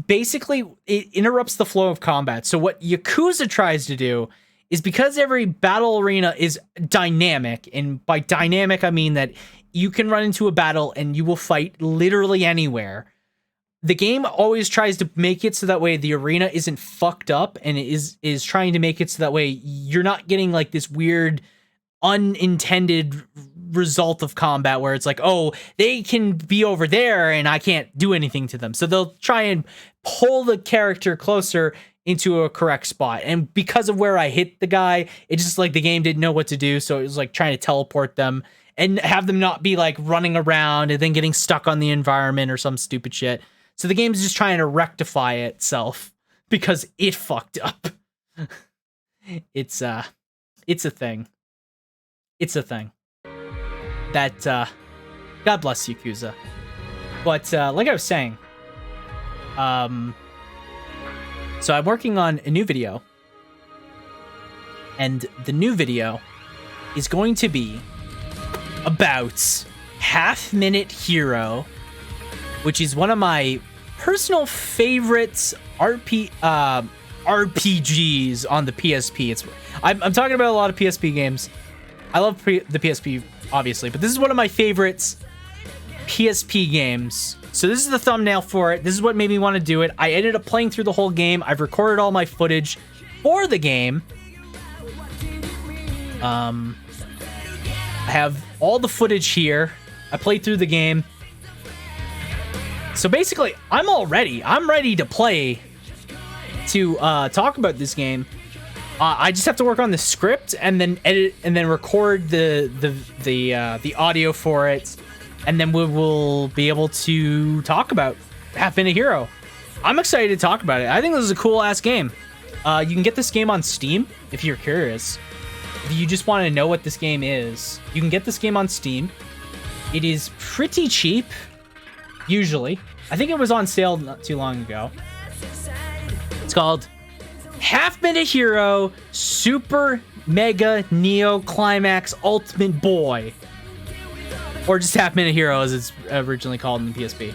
Speaker 1: Basically, it interrupts the flow of combat. So what Yakuza tries to do is, because every battle arena is dynamic, and by dynamic, I mean that you can run into a battle and you will fight literally anywhere. The game always tries to make it so that way the arena isn't fucked up, and it is trying to make it so that way you're not getting like this weird unintended result of combat where it's like, oh, they can be over there and I can't do anything to them. So they'll try and pull the character closer into a correct spot. And because of where I hit the guy, it's just like the game didn't know what to do. So it was like trying to teleport them and have them not be like running around and then getting stuck on the environment or some stupid shit. So the game's just trying to rectify itself because it fucked up. It's a thing. It's a thing. That, God bless Yakuza. But, like I was saying, so I'm working on a new video. And the new video is going to be about HalfMinute Hero, which is one of my personal favorites RPGs on the PSP. I'm talking about a lot of PSP games. I love the PSP, obviously, but this is one of my favorites PSP games. So this is the thumbnail for it. This is what made me want to do it. I ended up playing through the whole game. I've recorded all my footage for the game. I have all the footage here. I played through the game. So basically, I'm ready to play, to talk about this game. I just have to work on the script and then edit and then record the audio for it, and then we will be able to talk about HalfMinute Hero. I'm excited to talk about it. I think this is a cool ass game. You can get this game on Steam if you're curious. If you just want to know what this game is, you can get this game on Steam. It is pretty cheap, usually. I think it was on sale not too long ago. It's called HalfMinute Hero Super Mega Neo Climax Ultimate Boy, or just HalfMinute Hero as it's originally called in the PSP.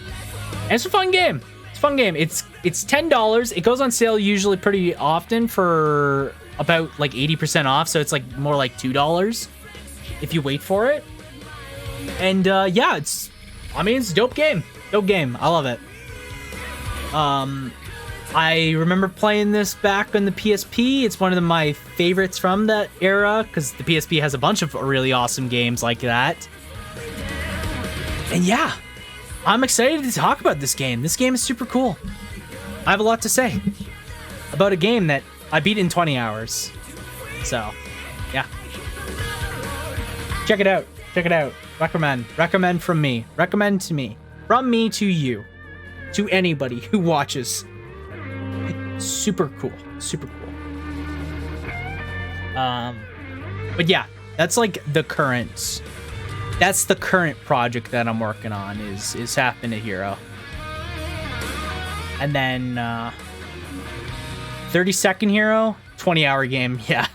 Speaker 1: And it's a fun game. It's $10. It goes on sale usually pretty often for about like 80% off, so it's like more like $2 if you wait for it. And yeah, it's a dope game. Dope game. I love it. I remember playing this back on the PSP. It's one of my favorites from that era because the PSP has a bunch of really awesome games like that. And yeah, I'm excited to talk about this game. This game is super cool. I have a lot to say about a game that I beat in 20 hours. So, yeah. Check it out. Check it out. Recommend. Recommend from me. Recommend to me. From me to you. To anybody who watches. Super cool. Super cool. But yeah, that's like the current. That's the current project that I'm working on is HalfMinute Hero. And then 30-second Hero, 20-hour game. Yeah.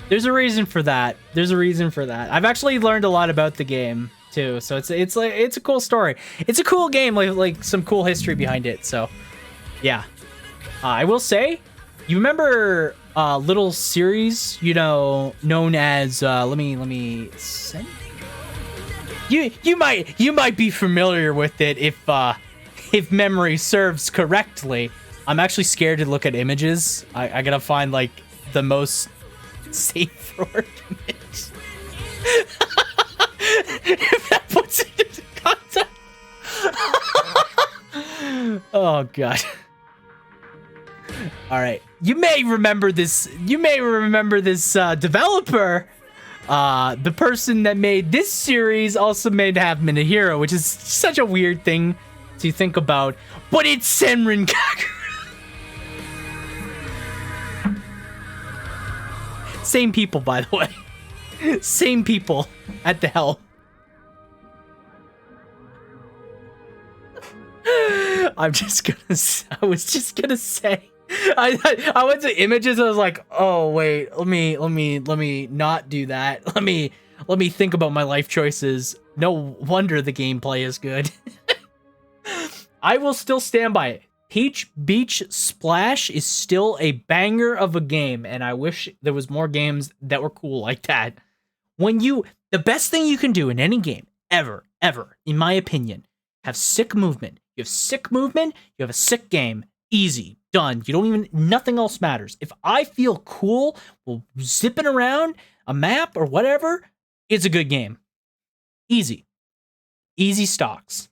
Speaker 1: There's a reason for that. There's a reason for that. I've actually learned a lot about the game too. So it's a cool story. It's a cool game, like some cool history behind it. So yeah. I will say, you remember a little series, known as let me send you might be familiar with it if memory serves correctly. I'm actually scared to look at images. I gotta find like the most safe for work image. If that puts it into context. Oh god. All right. You may remember this developer. The person that made this series also made HalfMinute Hero, which is such a weird thing to think about. But it's Senran Kagura. Same people, by the way. Same people at the helm. I was just gonna say. I went to images. I was like, oh wait, let me not do that. Let me think about my life choices. No wonder the gameplay is good. I will still stand by it. Peach Beach Splash is still a banger of a game, and I wish there was more games that were cool like that. The best thing you can do in any game ever, in my opinion, have sick movement. You have sick movement. You have a sick game. Easy. Done. Nothing else matters. If I feel cool while zipping around a map or whatever, it's a good game. Easy. Easy stocks.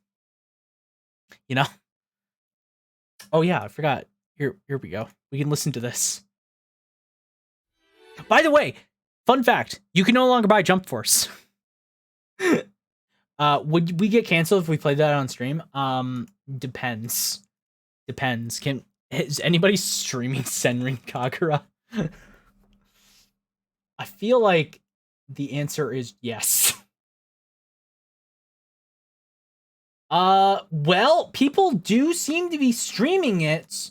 Speaker 1: Oh yeah, I forgot. Here we go. We can listen to this. By the way, fun fact, you can no longer buy Jump Force. Would we get canceled if we played that on stream? Depends. Is anybody streaming Senran Kagura? I feel like the answer is yes. Well, people do seem to be streaming it.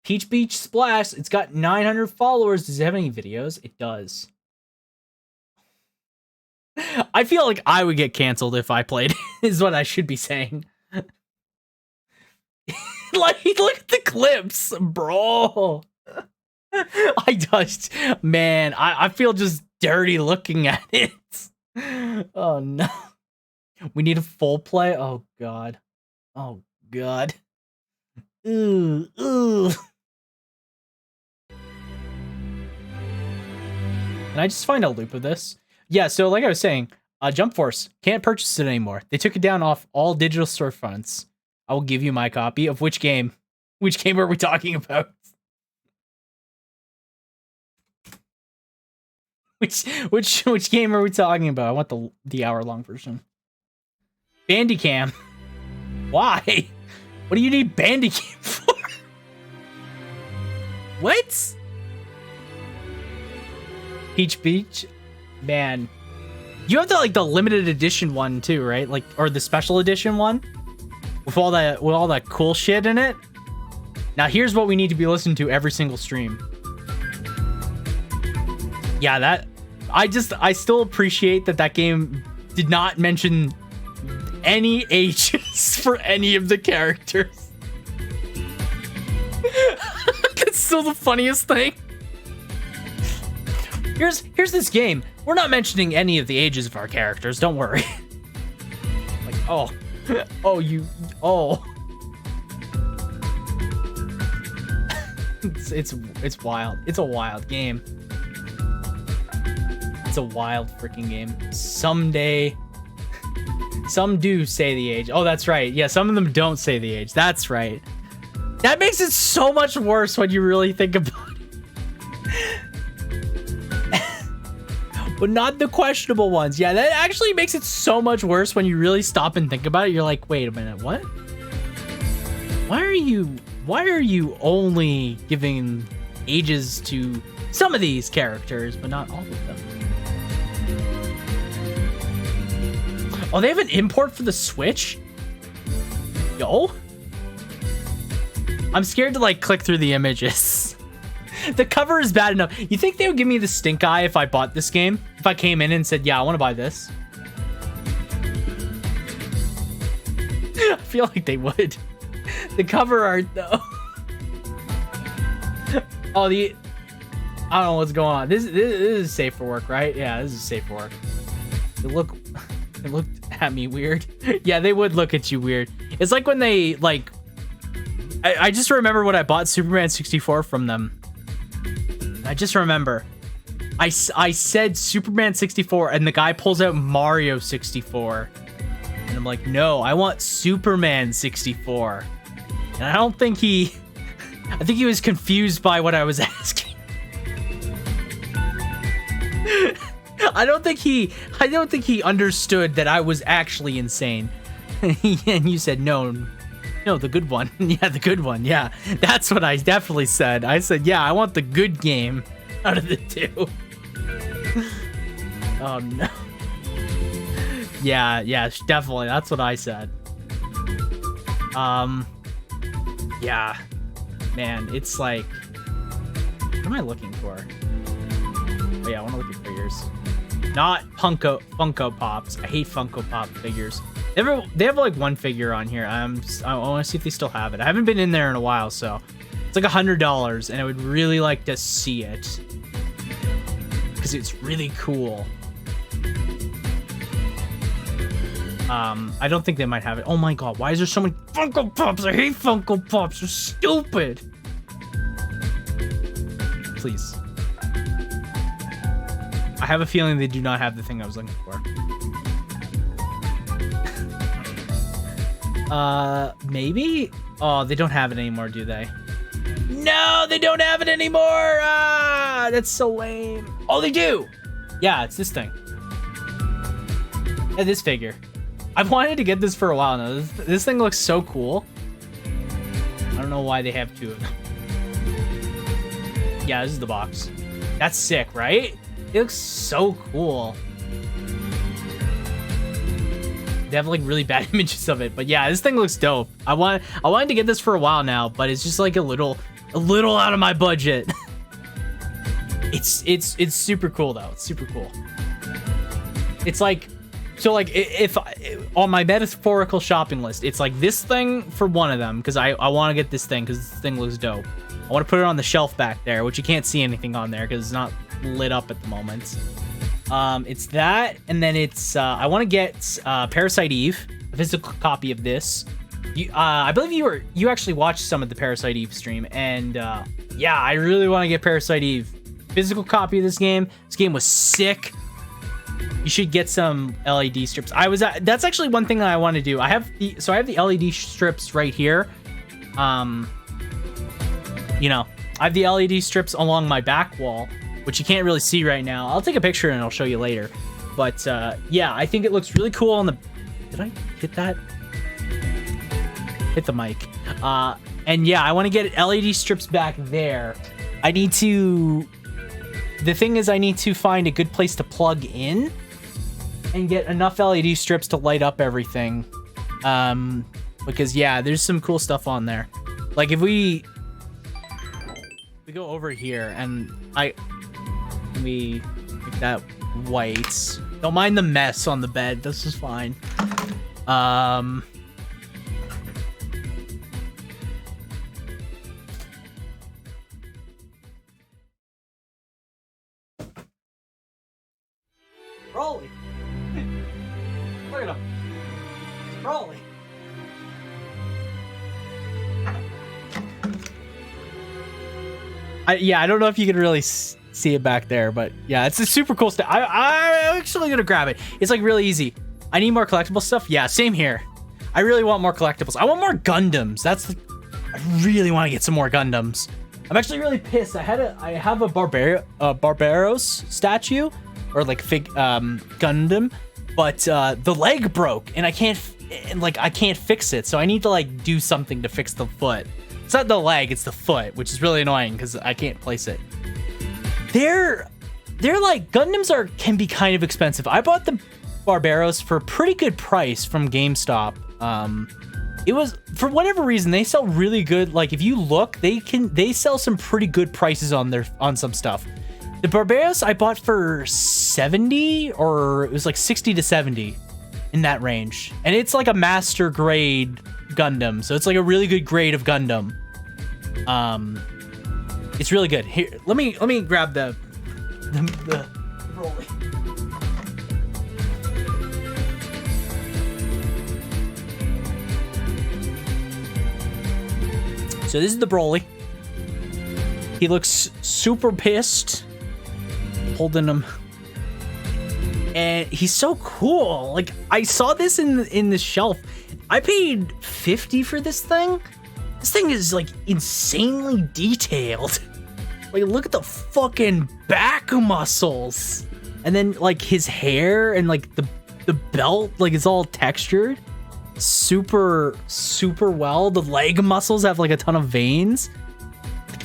Speaker 1: Peach Beach Splash, it's got 900 followers. Does it have any videos? It does. I feel like I would get canceled if I played, is what I should be saying. Like, look at the clips, bro. I feel just dirty looking at it. Oh no. We need a full play. Oh god. Oh god. Ooh. Can I just find a loop of this? Yeah, so like I was saying, Jump Force can't purchase it anymore. They took it down off all digital storefronts. I will give you my copy of which game? Which game are we talking about? Which game are we talking about? I want the hour-long version. Bandicam. Why? What do you need Bandicam for? What? Peach Beach? Man. You have the limited edition one too, right? Or the special edition one? With all that cool shit in it? Now here's what we need to be listening to every single stream. Yeah, I still appreciate that game did not mention any ages for any of the characters. That's still the funniest thing. Here's this game. We're not mentioning any of the ages of our characters. Don't worry. Like, oh, oh. It's wild. It's a wild game. It's a wild freaking game. Someday, some do say the age. Oh, that's right. Yeah, some of them don't say the age. That's right. That makes it so much worse when you really think about it. But not the questionable ones. Yeah, that actually makes it so much worse when you really stop and think about it. You're like, wait a minute, what? Why are you only giving ages to some of these characters, but not all of them? Oh, they have an import for the Switch? Yo? I'm scared to like click through the images. The cover is bad enough. You think they would give me the stink eye if I bought this game? If I came in and said, yeah, I want to buy this? I feel like they would. The cover art, though. Oh, I don't know what's going on. This is safe for work, right? Yeah, this is safe for work. They looked at me weird. Yeah, they would look at you weird. It's like when they, like... I just remember when I bought Superman 64 from them. I just remember. I said Superman 64, and the guy pulls out Mario 64. And I'm like, no, I want Superman 64. And I don't think he... I think he was confused by what I was asking. I don't think he understood that I was actually insane. And you said, no, the good one. Yeah, the good one. Yeah, that's what I definitely said. I said, yeah, I want the good game out of the two. Oh, no. Yeah, definitely. That's what I said. Yeah. Man, it's like... What am I looking for? Oh, yeah, I want to look at figures. Not Funko Pops. I hate Funko Pop figures. They have like one figure on here. I want to see if they still have it. I haven't been in there in a while, so it's like $100, and I would really like to see it because it's really cool. I don't think they might have it. Oh my god, why is there so many Funko Pops? I hate Funko Pops. They're stupid. Please. I have a feeling they do not have the thing I was looking for. Maybe? Oh, they don't have it anymore, do they? No, they don't have it anymore! Ah, that's so lame. Oh, they do! Yeah, it's this thing. Yeah, this figure. I've wanted to get this for a while now. This thing looks so cool. I don't know why they have two of them. Yeah, this is the box. That's sick, right? It looks so cool. They have like really bad images of it, but yeah, this thing looks dope. I wanted to get this for a while now, but it's just like a little out of my budget. It's super cool though. It's super cool. It's like, so like if on my metaphorical shopping list, it's like this thing for one of them because I want to get this thing because this thing looks dope. I want to put it on the shelf back there, which you can't see anything on there because it's not lit up at the moment. It's that, and then it's I want to get Parasite Eve, a physical copy of this. I believe you actually watched some of the Parasite Eve stream, and yeah, I really want to get Parasite Eve, physical copy of this game. This game was sick. You should get some LED strips. That's actually one thing that I want to do. I have the LED strips right here. You know, I have the LED strips along my back wall, which you can't really see right now. I'll take a picture and I'll show you later. But yeah, I think it looks really cool on the... Did I hit that? Hit the mic. And yeah, I want to get LED strips back there. I need to... The thing is, I need to find a good place to plug in and get enough LED strips to light up everything. Because yeah, there's some cool stuff on there. Like if we go over here and we make that white. Don't mind the mess on the bed. This is fine. Broly. Look at him. It's Broly. Yeah, I don't know if you can really see it back there, but yeah, it's a super cool stuff. I'm actually gonna grab it. It's like really easy. I need more collectible stuff. Yeah, same here. I really want more collectibles. I want more Gundams. I really want to get some more Gundams. I'm actually really pissed. I have a Barbaros statue, or like Gundam, but the leg broke, and I can't fix it. So I need to like do something to fix the foot. It's not the leg, it's the foot, which is really annoying because I can't place it. They're like, Gundams can be kind of expensive. I bought the Barbaros for a pretty good price from GameStop. It was, for whatever reason, they sell really good. Like if you look, they sell some pretty good prices on some stuff. The Barbaros I bought for 70, or it was like 60 to 70 in that range. And it's like a master grade Gundam, so it's like a really good grade of Gundam. It's really good. Here, let me grab the Broly. So this is the Broly. He looks super pissed, holding him. And he's so cool. Like, I saw this in the shelf. I paid $50 for this thing. This thing is like insanely detailed. Like, look at the fucking back muscles. And then like his hair and like the belt, like it's all textured. Super well. The leg muscles have like a ton of veins.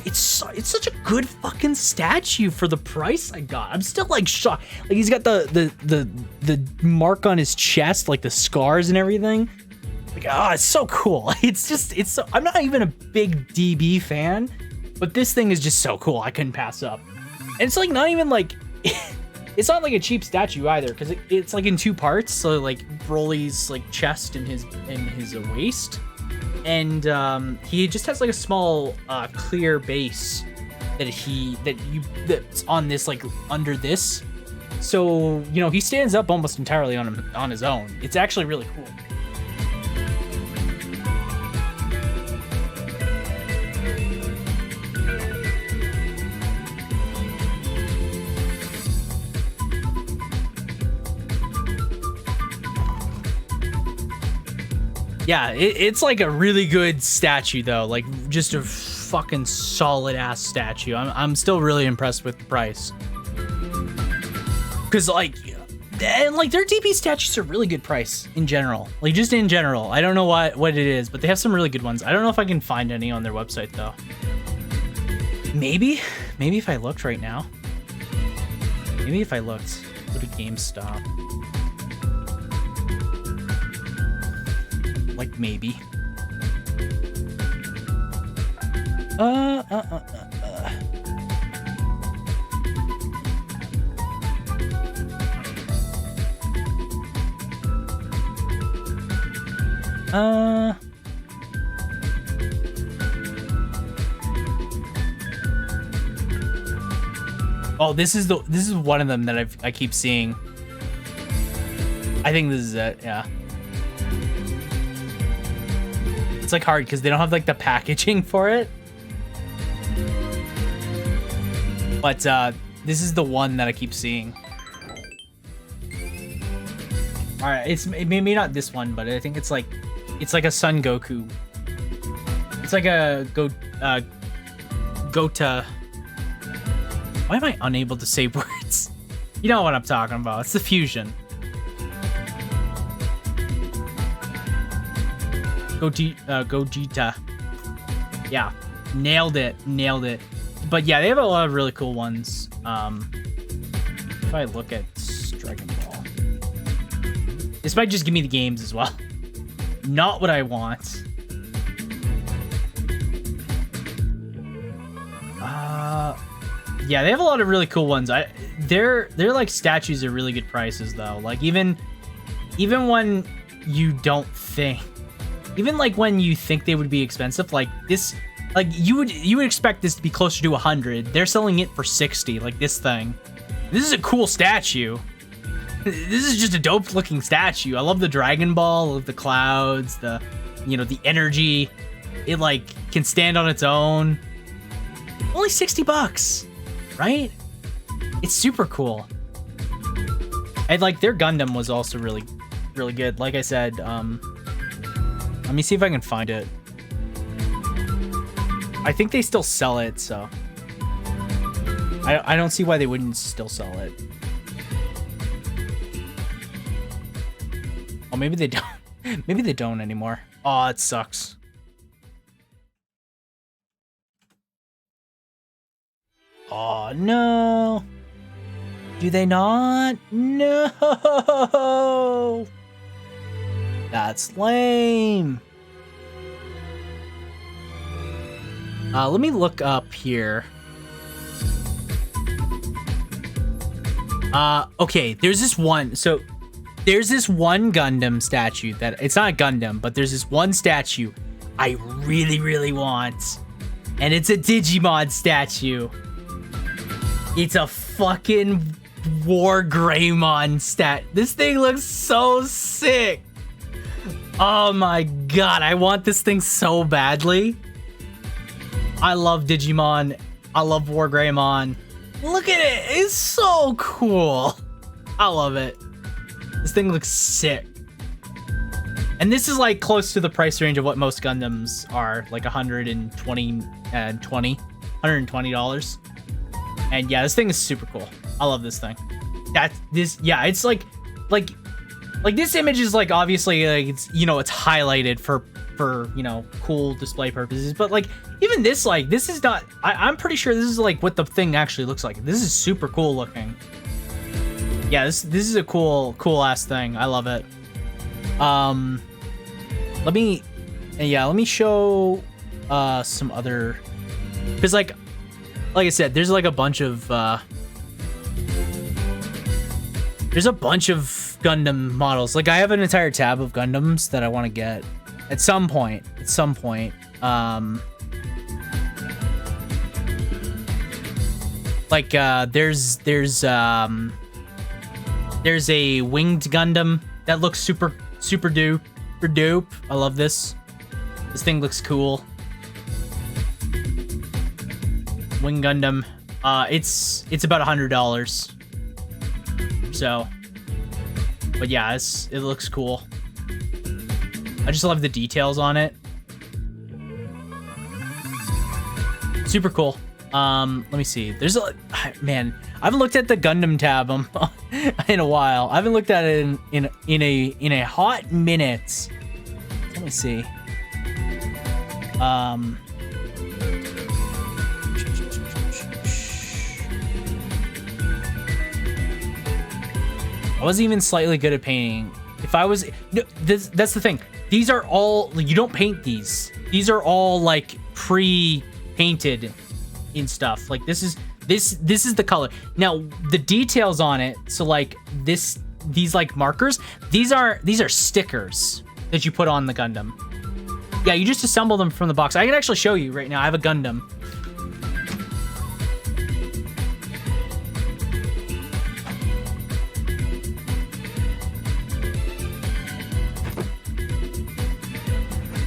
Speaker 1: It's such a good fucking statue for the price I got. I'm still like shocked. Like he's got the mark on his chest, like the scars and everything. Like, oh, it's so cool. It's so, I'm not even a big DB fan, but this thing is just so cool. I couldn't pass up. And it's like not even like it's not like a cheap statue either, because it's like in two parts. So like Broly's like chest and his waist. And he just has like a small clear base that's on this, like under this. So, you know, he stands up almost entirely on his own. It's actually really cool. Yeah, it's like a really good statue though, like just a fucking solid ass statue. I'm still really impressed with the price. Cause like, and like their DB statues are really good price in general. Like just in general, I don't know what it is, but they have some really good ones. I don't know if I can find any on their website though. Maybe if I looked right now. Maybe if I looked, go to GameStop. Like maybe. Oh, this is one of them that I keep seeing. I think this is it. Yeah. It's like hard because they don't have like the packaging for it. But this is the one that I keep seeing. All right, it's maybe not this one, but I think it's like a Son Goku. It's like a Gota. Why am I unable to say words? You know what I'm talking about. It's the fusion. Gogeta. Yeah, nailed it. But yeah, they have a lot of really cool ones. If I look at Dragon Ball, this might just give me the games as well. Not what I want. Yeah, they have a lot of really cool ones. They're like statues at really good prices though. Like even when you don't think. Even like when you think they would be expensive, like this, like you would expect this to be closer to 100. They're selling it for 60, like this thing. This is a cool statue. this is just a dope looking statue. I love the Dragon Ball, I love the clouds, the, you know, the energy. It like can stand on its own. Only $60, right? It's super cool. And like their Gundam was also really good. Like I said, let me see if I can find it. I think they still sell it, so I don't see why they wouldn't still sell it. Oh, maybe they don't. Maybe they don't anymore. Oh, it sucks. Oh, no. Do they not? No. That's lame. Let me look up here. Okay, there's this one. So there's this one Gundam statue that it's not a Gundam, but there's this one statue I really want. And it's a Digimon statue. It's a fucking War Greymon stat. This thing looks so sick. Oh my god, I want this thing so badly. I love Digimon. I love War Greymon. Look at it. It's so cool. I love it. This thing looks sick. And this is like close to the price range of what most Gundams are, like $120. And yeah, this thing is super cool. I love this thing. Yeah, it's like this image is like obviously like it's, you know, it's highlighted for you know, cool display purposes, but like even this, like this is not, I'm pretty sure this is like what the thing actually looks like. This is super cool looking. Yeah, this is a cool ass thing. I love it. Let me show some other, because like I said, there's like a bunch of Gundam models. Like I have an entire tab of Gundams that I want to get at some point. Like there's a winged Gundam that looks super dope. I love this. This thing looks cool. Wing Gundam. It's about $100. So, but yeah, it looks cool. I just love the details on it. Super cool. Let me see. There's a man. I haven't looked at the Gundam tab in a while. I haven't looked at it in a hot minute. Let me see. I wasn't even slightly good at painting. If I was, no, that's the thing. These are all, you don't paint these. These are all like pre-painted in stuff. Like this is the color. Now the details on it. So like these like markers. These are stickers that you put on the Gundam. Yeah, you just assemble them from the box. I can actually show you right now. I have a Gundam.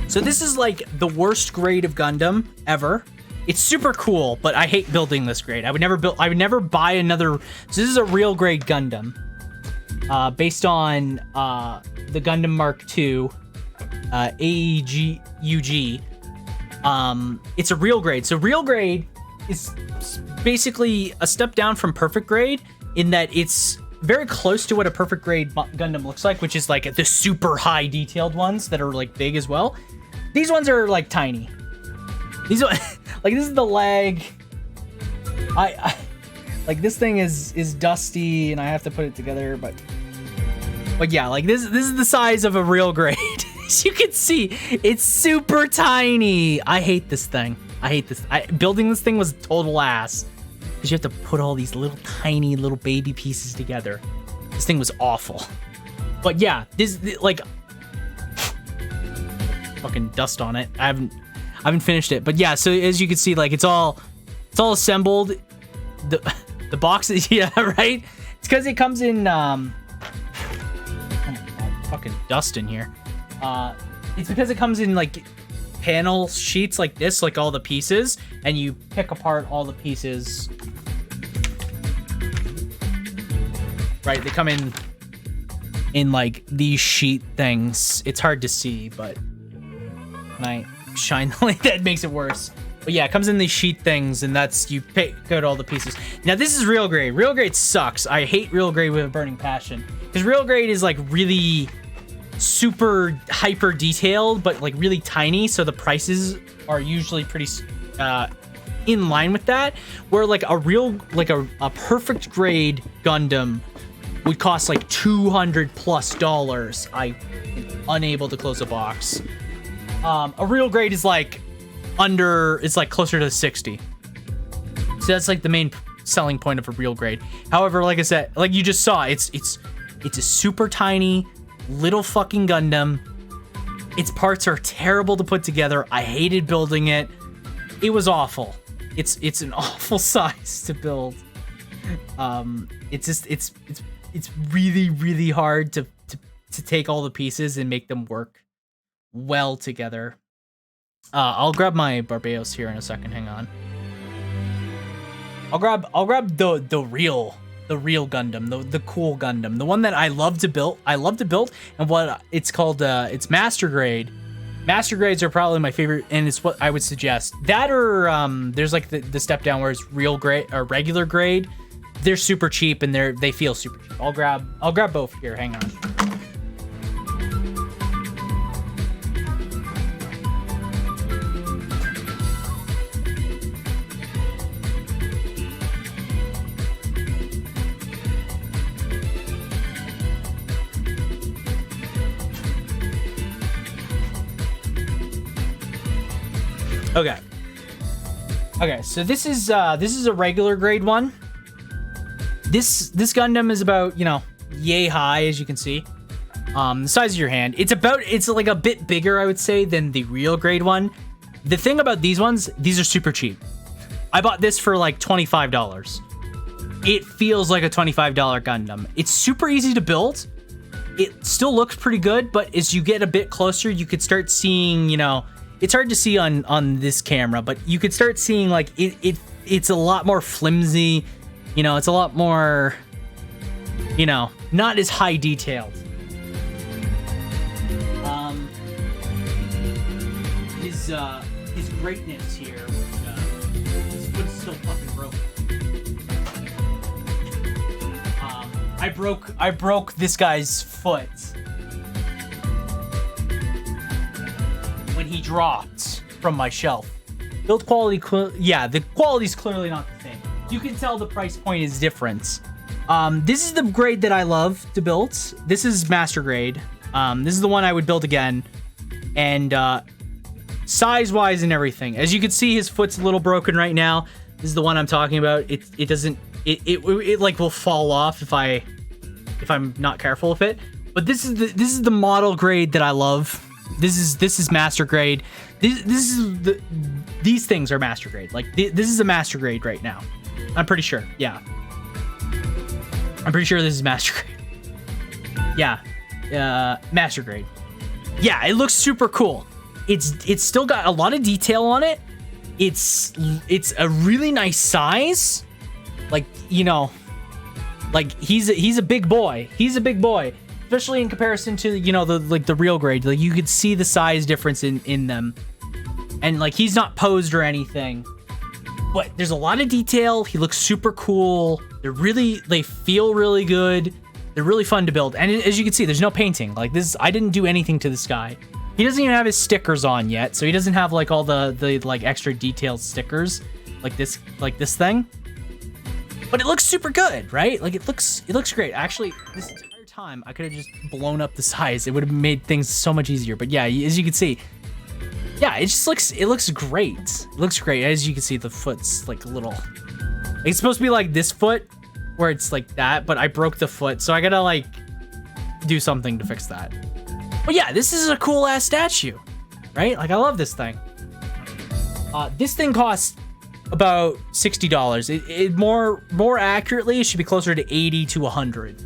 Speaker 1: So this is like the worst grade of Gundam ever. It's super cool, but I hate building this grade. I would never buy another. So this is a real grade Gundam, based on the Gundam Mark II, AEG-UG. It's a real grade. So real grade is basically a step down from perfect grade in that it's very close to what a perfect grade Gundam looks like, which is like the super high detailed ones that are like big as well. These ones are like tiny. These are like, this is the leg. I like this thing is dusty and I have to put it together, but yeah, like this is the size of a real grade. As you can see, it's super tiny. I hate this thing. I hate this. Building this thing was total ass because you have to put all these little tiny little baby pieces together. This thing was awful. But yeah, this like fucking dust on it. I haven't finished it, but yeah. So as you can see, like it's all assembled. The box is, yeah, right. It's because it comes in dust in here. It's because it comes in like panel sheets like this, like all the pieces, and you pick apart all the pieces. Right, they come in like these sheet things. It's hard to see, but when I shine the light, that makes it worse. But yeah, it comes in these sheet things, and that's, you pick out all the pieces. Now this is real grade. Real grade sucks. I hate real grade with a burning passion, because real grade is like really super hyper detailed, but like really tiny, so the prices are usually pretty in line with that. Where like a real, like a perfect grade Gundam would cost like $200+. I'm unable to close a box. A real grade is like it's like closer to 60. So that's like the main selling point of a real grade. However, like I said, like you just saw, it's a super tiny little fucking Gundam. Its parts are terrible to put together. I hated building it. It was awful. It's an awful size to build. It's really, really hard to take all the pieces and make them work well together. I'll grab my Barbados here in a second. Hang on. I'll grab the real Gundam, the cool Gundam, the one that I love to build. And what it's called, it's Master Grade. Master Grades are probably my favorite, and it's what I would suggest. That or there's like the step down where it's real grade or regular grade. They're super cheap, and they feel super cheap. I'll grab both here. Hang on. Okay, so this is a regular grade one. This Gundam is about, yay high, as you can see. The size of your hand. It's like a bit bigger, I would say, than the real grade one. The thing about these ones, these are super cheap. I bought this for like $25. It feels like a $25 Gundam. It's super easy to build. It still looks pretty good, but as you get a bit closer, you could start seeing, it's hard to see on this camera, but you could start seeing like it's a lot more flimsy. It's a lot more, not as high detailed. His greatness here, his foot's still fucking broken. I broke this guy's foot when he dropped from my shelf. Build quality, the quality's clearly not the same. You can tell the price point is different. This is the grade that I love to build. This is Master Grade. This is the one I would build again. And size-wise and everything. As you can see, his foot's a little broken right now. This is the one I'm talking about. It doesn't... It like will fall off if I'm not careful with it. But this is the model grade that I love. This is Master Grade. These things are Master Grade. Like this is a Master Grade right now. I'm pretty sure. Yeah. I'm pretty sure this is Master Grade. Yeah. Master Grade. Yeah, it looks super cool. It's still got a lot of detail on it. It's a really nice size. Like, like he's a big boy. He's a big boy. Especially in comparison to, the real grade. Like you could see the size difference in them. And like he's not posed or anything. But there's a lot of detail. He looks super cool. They feel really good. They're really fun to build. And as you can see, there's no painting. Like this, I didn't do anything to this guy. He doesn't even have his stickers on yet, so he doesn't have like all the like extra detailed stickers like this thing. But it looks super good, right? Like it looks great. Actually, this entire time I could have just blown up the size. It would have made things so much easier. But yeah, as you can see, yeah, it looks great. It looks great. As you can see, the foot's like a little. It's supposed to be like this foot, where it's like that, but I broke the foot, so I gotta like do something to fix that. But yeah, this is a cool ass statue, right? Like I love this thing. This thing costs about $60. It more accurately, it should be closer to 80 to 100.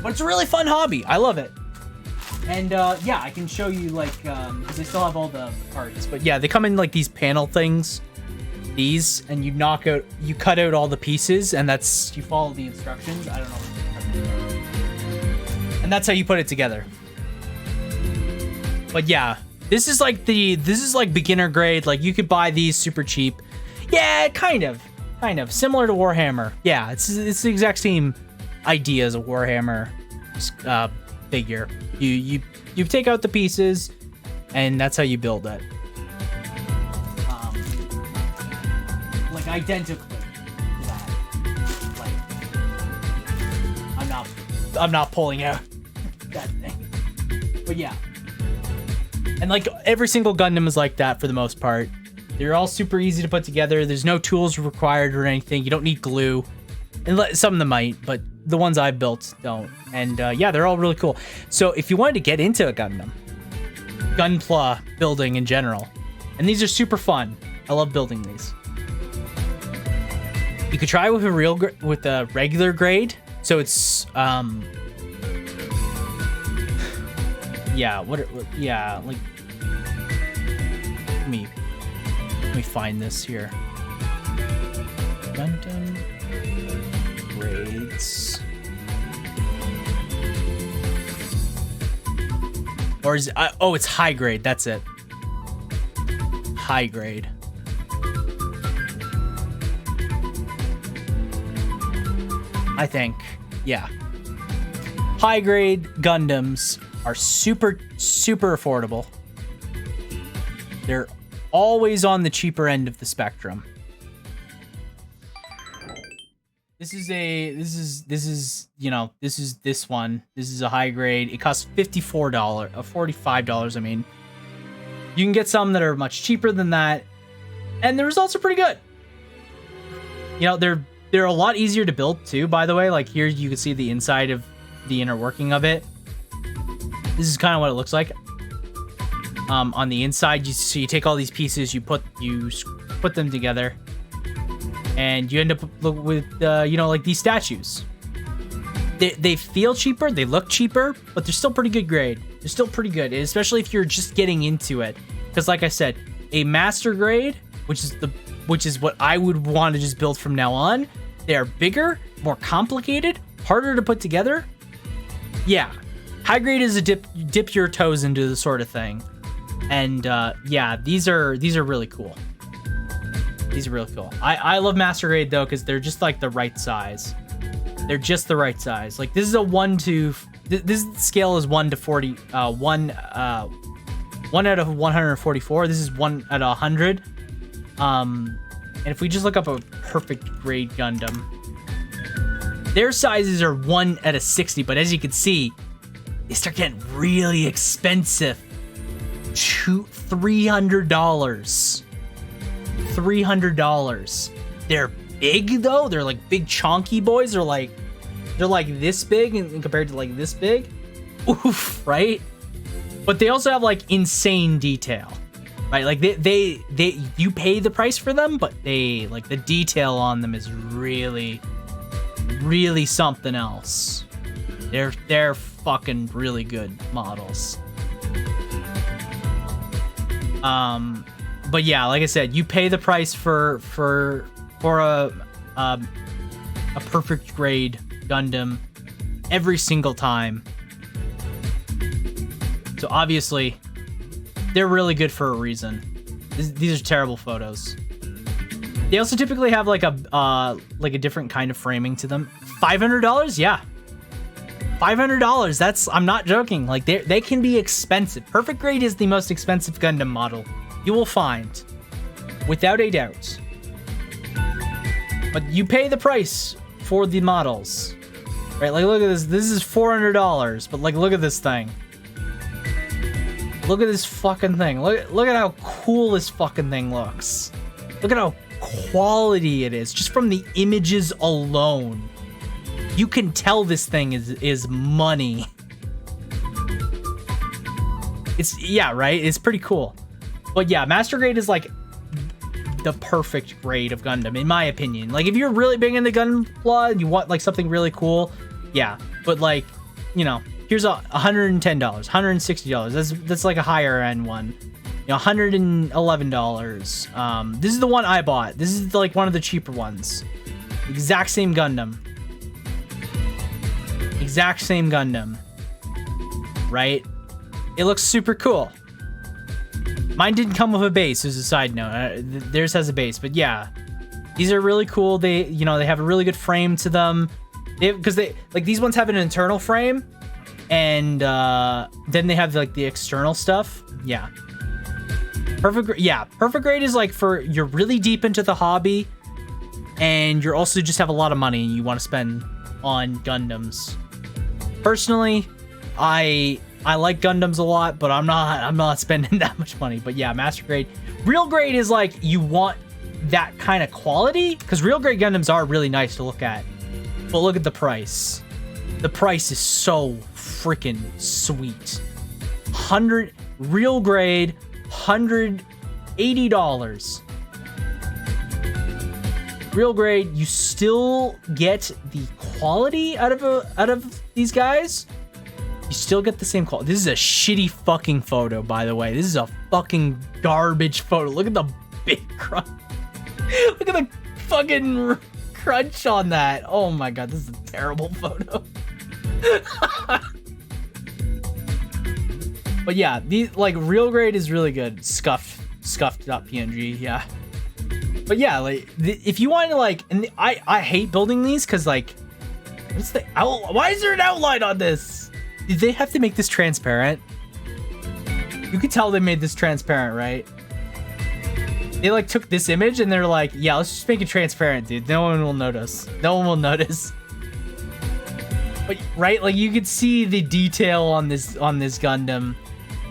Speaker 1: But it's a really fun hobby. I love it. And yeah, I can show you like because they still have all the parts. But yeah, they come in like these panel things. These, and you cut out all the pieces, and you follow the instructions. I don't know. And that's how you put it together. But yeah, this is like beginner grade. Like you could buy these super cheap. Yeah, kind of similar to Warhammer. Yeah, it's the exact same idea as a Warhammer figure. You take out the pieces, and that's how you build it. Like identically to that. Like I'm not pulling out that thing. But yeah. And like every single Gundam is like that for the most part. They're all super easy to put together. There's no tools required or anything. You don't need glue. And some of them might, but the ones I've built don't. And yeah, they're all really cool. So if you wanted to get into a Gundam, Gunpla building in general, and these are super fun. I love building these. You could try with a regular grade. So it's yeah, like let me find this here. Gundam grades. Or is it, oh, it's high grade. That's it. High grade. I think, yeah. High grade Gundams are super affordable. They're always on the cheaper end of the spectrum. This is this one. This is a high grade. It costs $45. I mean, you can get some that are much cheaper than that, and the results are pretty good. You know, they're a lot easier to build too, by the way. Like here you can see the inside of the inner working of it. This is kind of what it looks like. On the inside, you take all these pieces, you put them together, and you end up with you know, like these statues. They feel cheaper, they look cheaper, but they're still pretty good grade. They're still pretty good, especially if you're just getting into it. Because like I said, a master grade, which is what I would want to just build from now on. They are bigger, more complicated, harder to put together. Yeah, high grade is a dip your toes into the sort of thing. And yeah, these are really cool. These are really cool. I love master grade though, because they're just like the right size. They're just the right size. Like this is a 1 to this scale is 1 to 40. 1 out of 144. This is 1 out of 100. And if we just look up a perfect grade Gundam, their sizes are 1 out of 60. But as you can see, they start getting really expensive. $300. $300. They're big though. They're like big chonky boys. They're like this big and compared to like this big. Oof, right? But they also have like insane detail, right? Like they you pay the price for them, but they like the detail on them is really something else. They're fucking really good models. But yeah, like I said, you pay the price for a perfect grade Gundam every single time. So obviously, they're really good for a reason. These are terrible photos. They also typically have like a different kind of framing to them. $500? Yeah. $500. That's, I'm not joking. Like they can be expensive. Perfect grade is the most expensive Gundam model you will find, without a doubt. But you pay the price for the models, right? Like look at this. This is $400. But like look at this thing. Look at this fucking thing. Look at how cool this fucking thing looks. Look at how quality it is just from the images alone. You can tell this thing is money. It's, yeah, right? It's pretty cool. But yeah, master grade is like the perfect grade of Gundam, in my opinion. Like if you're really big into Gunpla and you want like something really cool, yeah. But like you know, here's $110, $160. That's like a higher end one. You know, $111. This is the one I bought. This is like one of the cheaper ones. Exact same Gundam. Exact same Gundam. Right? It looks super cool. Mine didn't come with a base, as a side note. Theirs has a base, but yeah. These are really cool. They, you know, they have a really good frame to them. Because they like, these ones have an internal frame, and then they have like the external stuff. Yeah. Perfect grade is like for you're really deep into the hobby, and you're also just have a lot of money and you want to spend on Gundams. Personally, I like Gundams a lot, but I'm not spending that much money. But yeah, master grade. Real grade is like you want that kind of quality, because real grade Gundams are really nice to look at. But look at the price. The price is so freaking sweet. Real grade, $180. Real grade, you still get the quality out of these guys. You still get the same quality. This is a shitty fucking photo, by the way. This is a fucking garbage photo. Look at the big crunch. Look at the fucking crunch on that. Oh my god, this is a terrible photo. But yeah, these like real grade is really good. Scuffed.png, yeah. But yeah, like if you want to like, and I hate building these because like, why is there an outline on this? Did they have to make this transparent? You could tell they made this transparent, right? They like took this image and they're like, yeah, let's just make it transparent, dude. No one will notice. No one will notice. But right, like you could see the detail on this Gundam.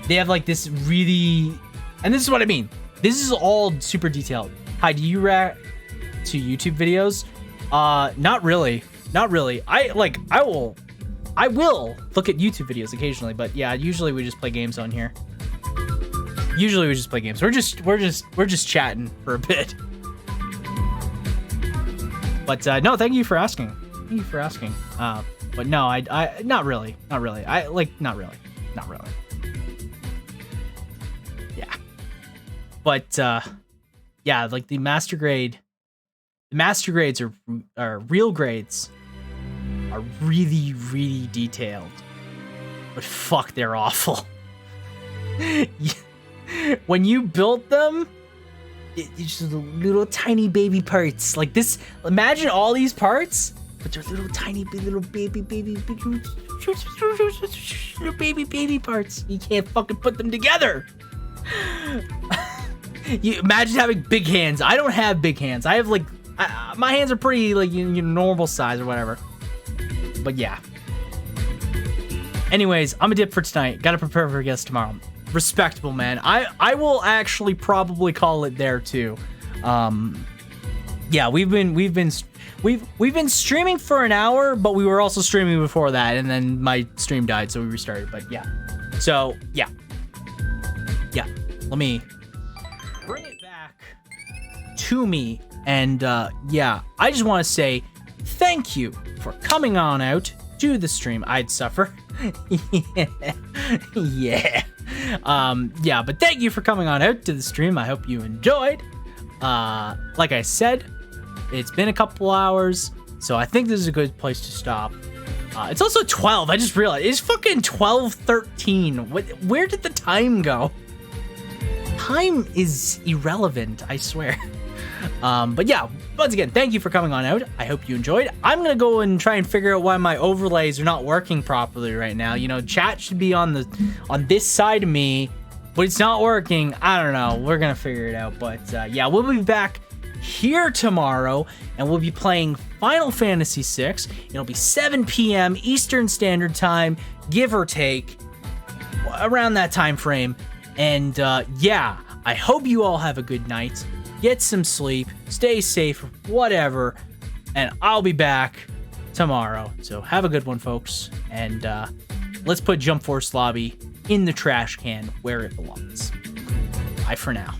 Speaker 1: They have like this really, and this is what I mean. This is all super detailed. Hi, do you react to YouTube videos? Not really. Not really. I will look at YouTube videos occasionally, but yeah, usually we just play games on here. Usually we just play games. We're just chatting for a bit. But no, thank you for asking. Thank you for asking. But no, I not really. Not really. Not really. Yeah. But yeah, like the master grades are real grades are really, really detailed. But fuck, they're awful. When you built them, it's just little tiny baby parts like this. Imagine all these parts, but they're little tiny little baby parts. You can't fucking put them together. You imagine having big hands. I don't have big hands. I have like my hands are pretty like normal size or whatever. But yeah. Anyways, I'm a dip for tonight. Gotta prepare for guests tomorrow. Respectable, man. I will actually probably call it there too. Yeah, we've been streaming for an hour, but we were also streaming before that, and then my stream died, so we restarted. But yeah, so yeah. Let me bring it back to me, and yeah, I just want to say thank you for coming on out to the stream. I'd suffer. Yeah. Yeah, but thank you for coming on out to the stream. I hope you enjoyed. Like I said, it's been a couple hours, so I think this is a good place to stop. It's also 12. I just realized it's fucking 12:13. Where did the time go? Time is irrelevant, I swear. But yeah, once again, thank you for coming on out. I hope you enjoyed. I'm gonna go and try and figure out why my overlays are not working properly right now. You know, chat should be on this side of me, but it's not working. I don't know. We're gonna figure it out. But yeah, we'll be back here tomorrow, and we'll be playing Final Fantasy VI. It'll be 7 p.m. Eastern Standard Time, give or take, around that time frame. And yeah, I hope you all have a good night. Get some sleep, stay safe, whatever, and I'll be back tomorrow. So have a good one, folks, and let's put Jump Force Lobby in the trash can where it belongs. Bye for now.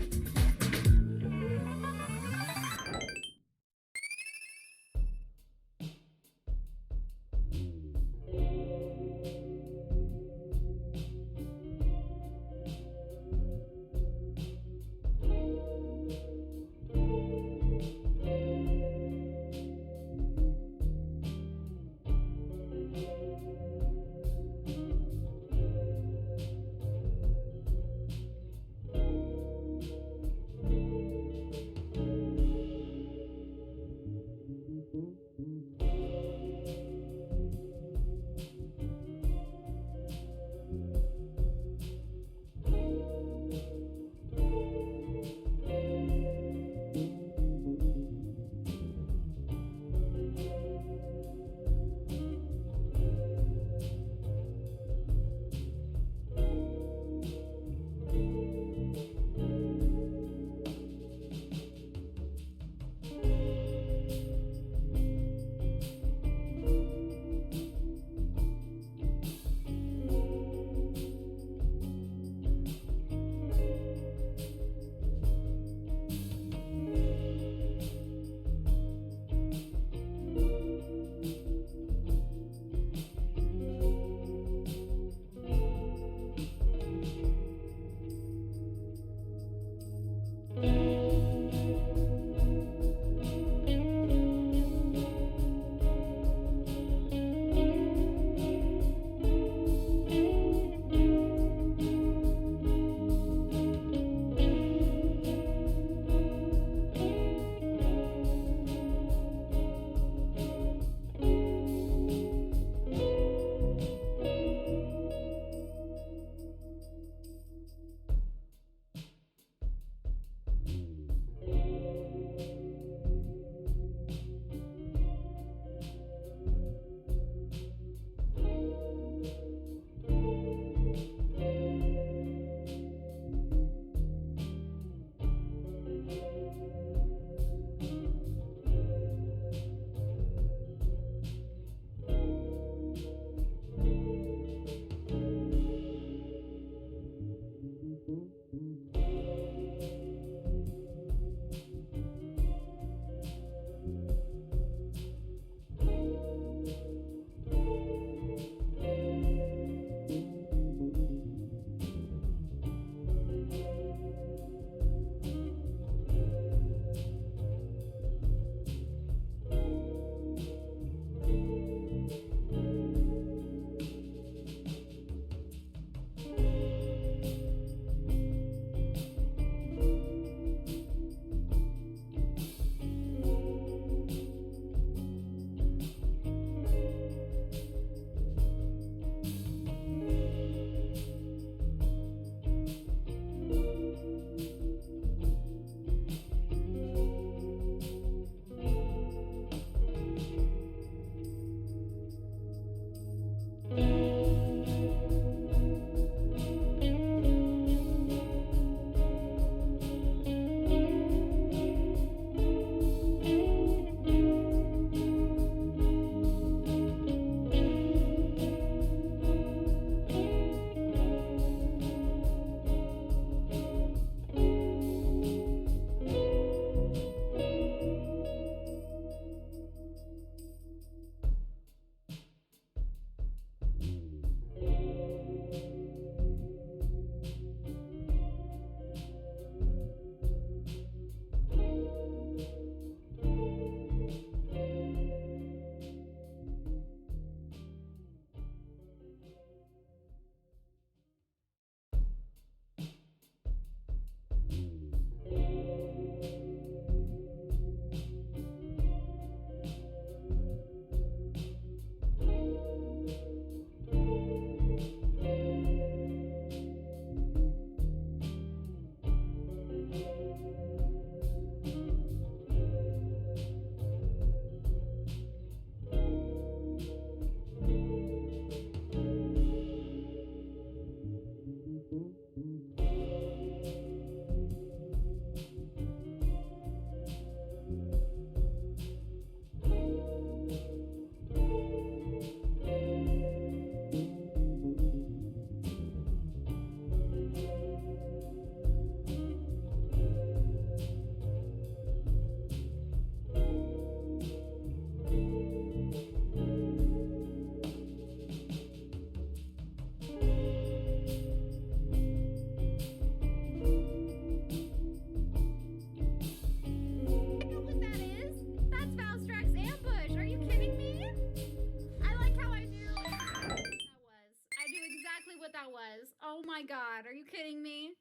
Speaker 8: was. Oh my god, are you kidding me?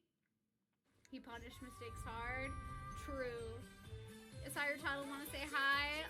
Speaker 8: He punished mistakes hard. True. Is Sire Title want to say hi?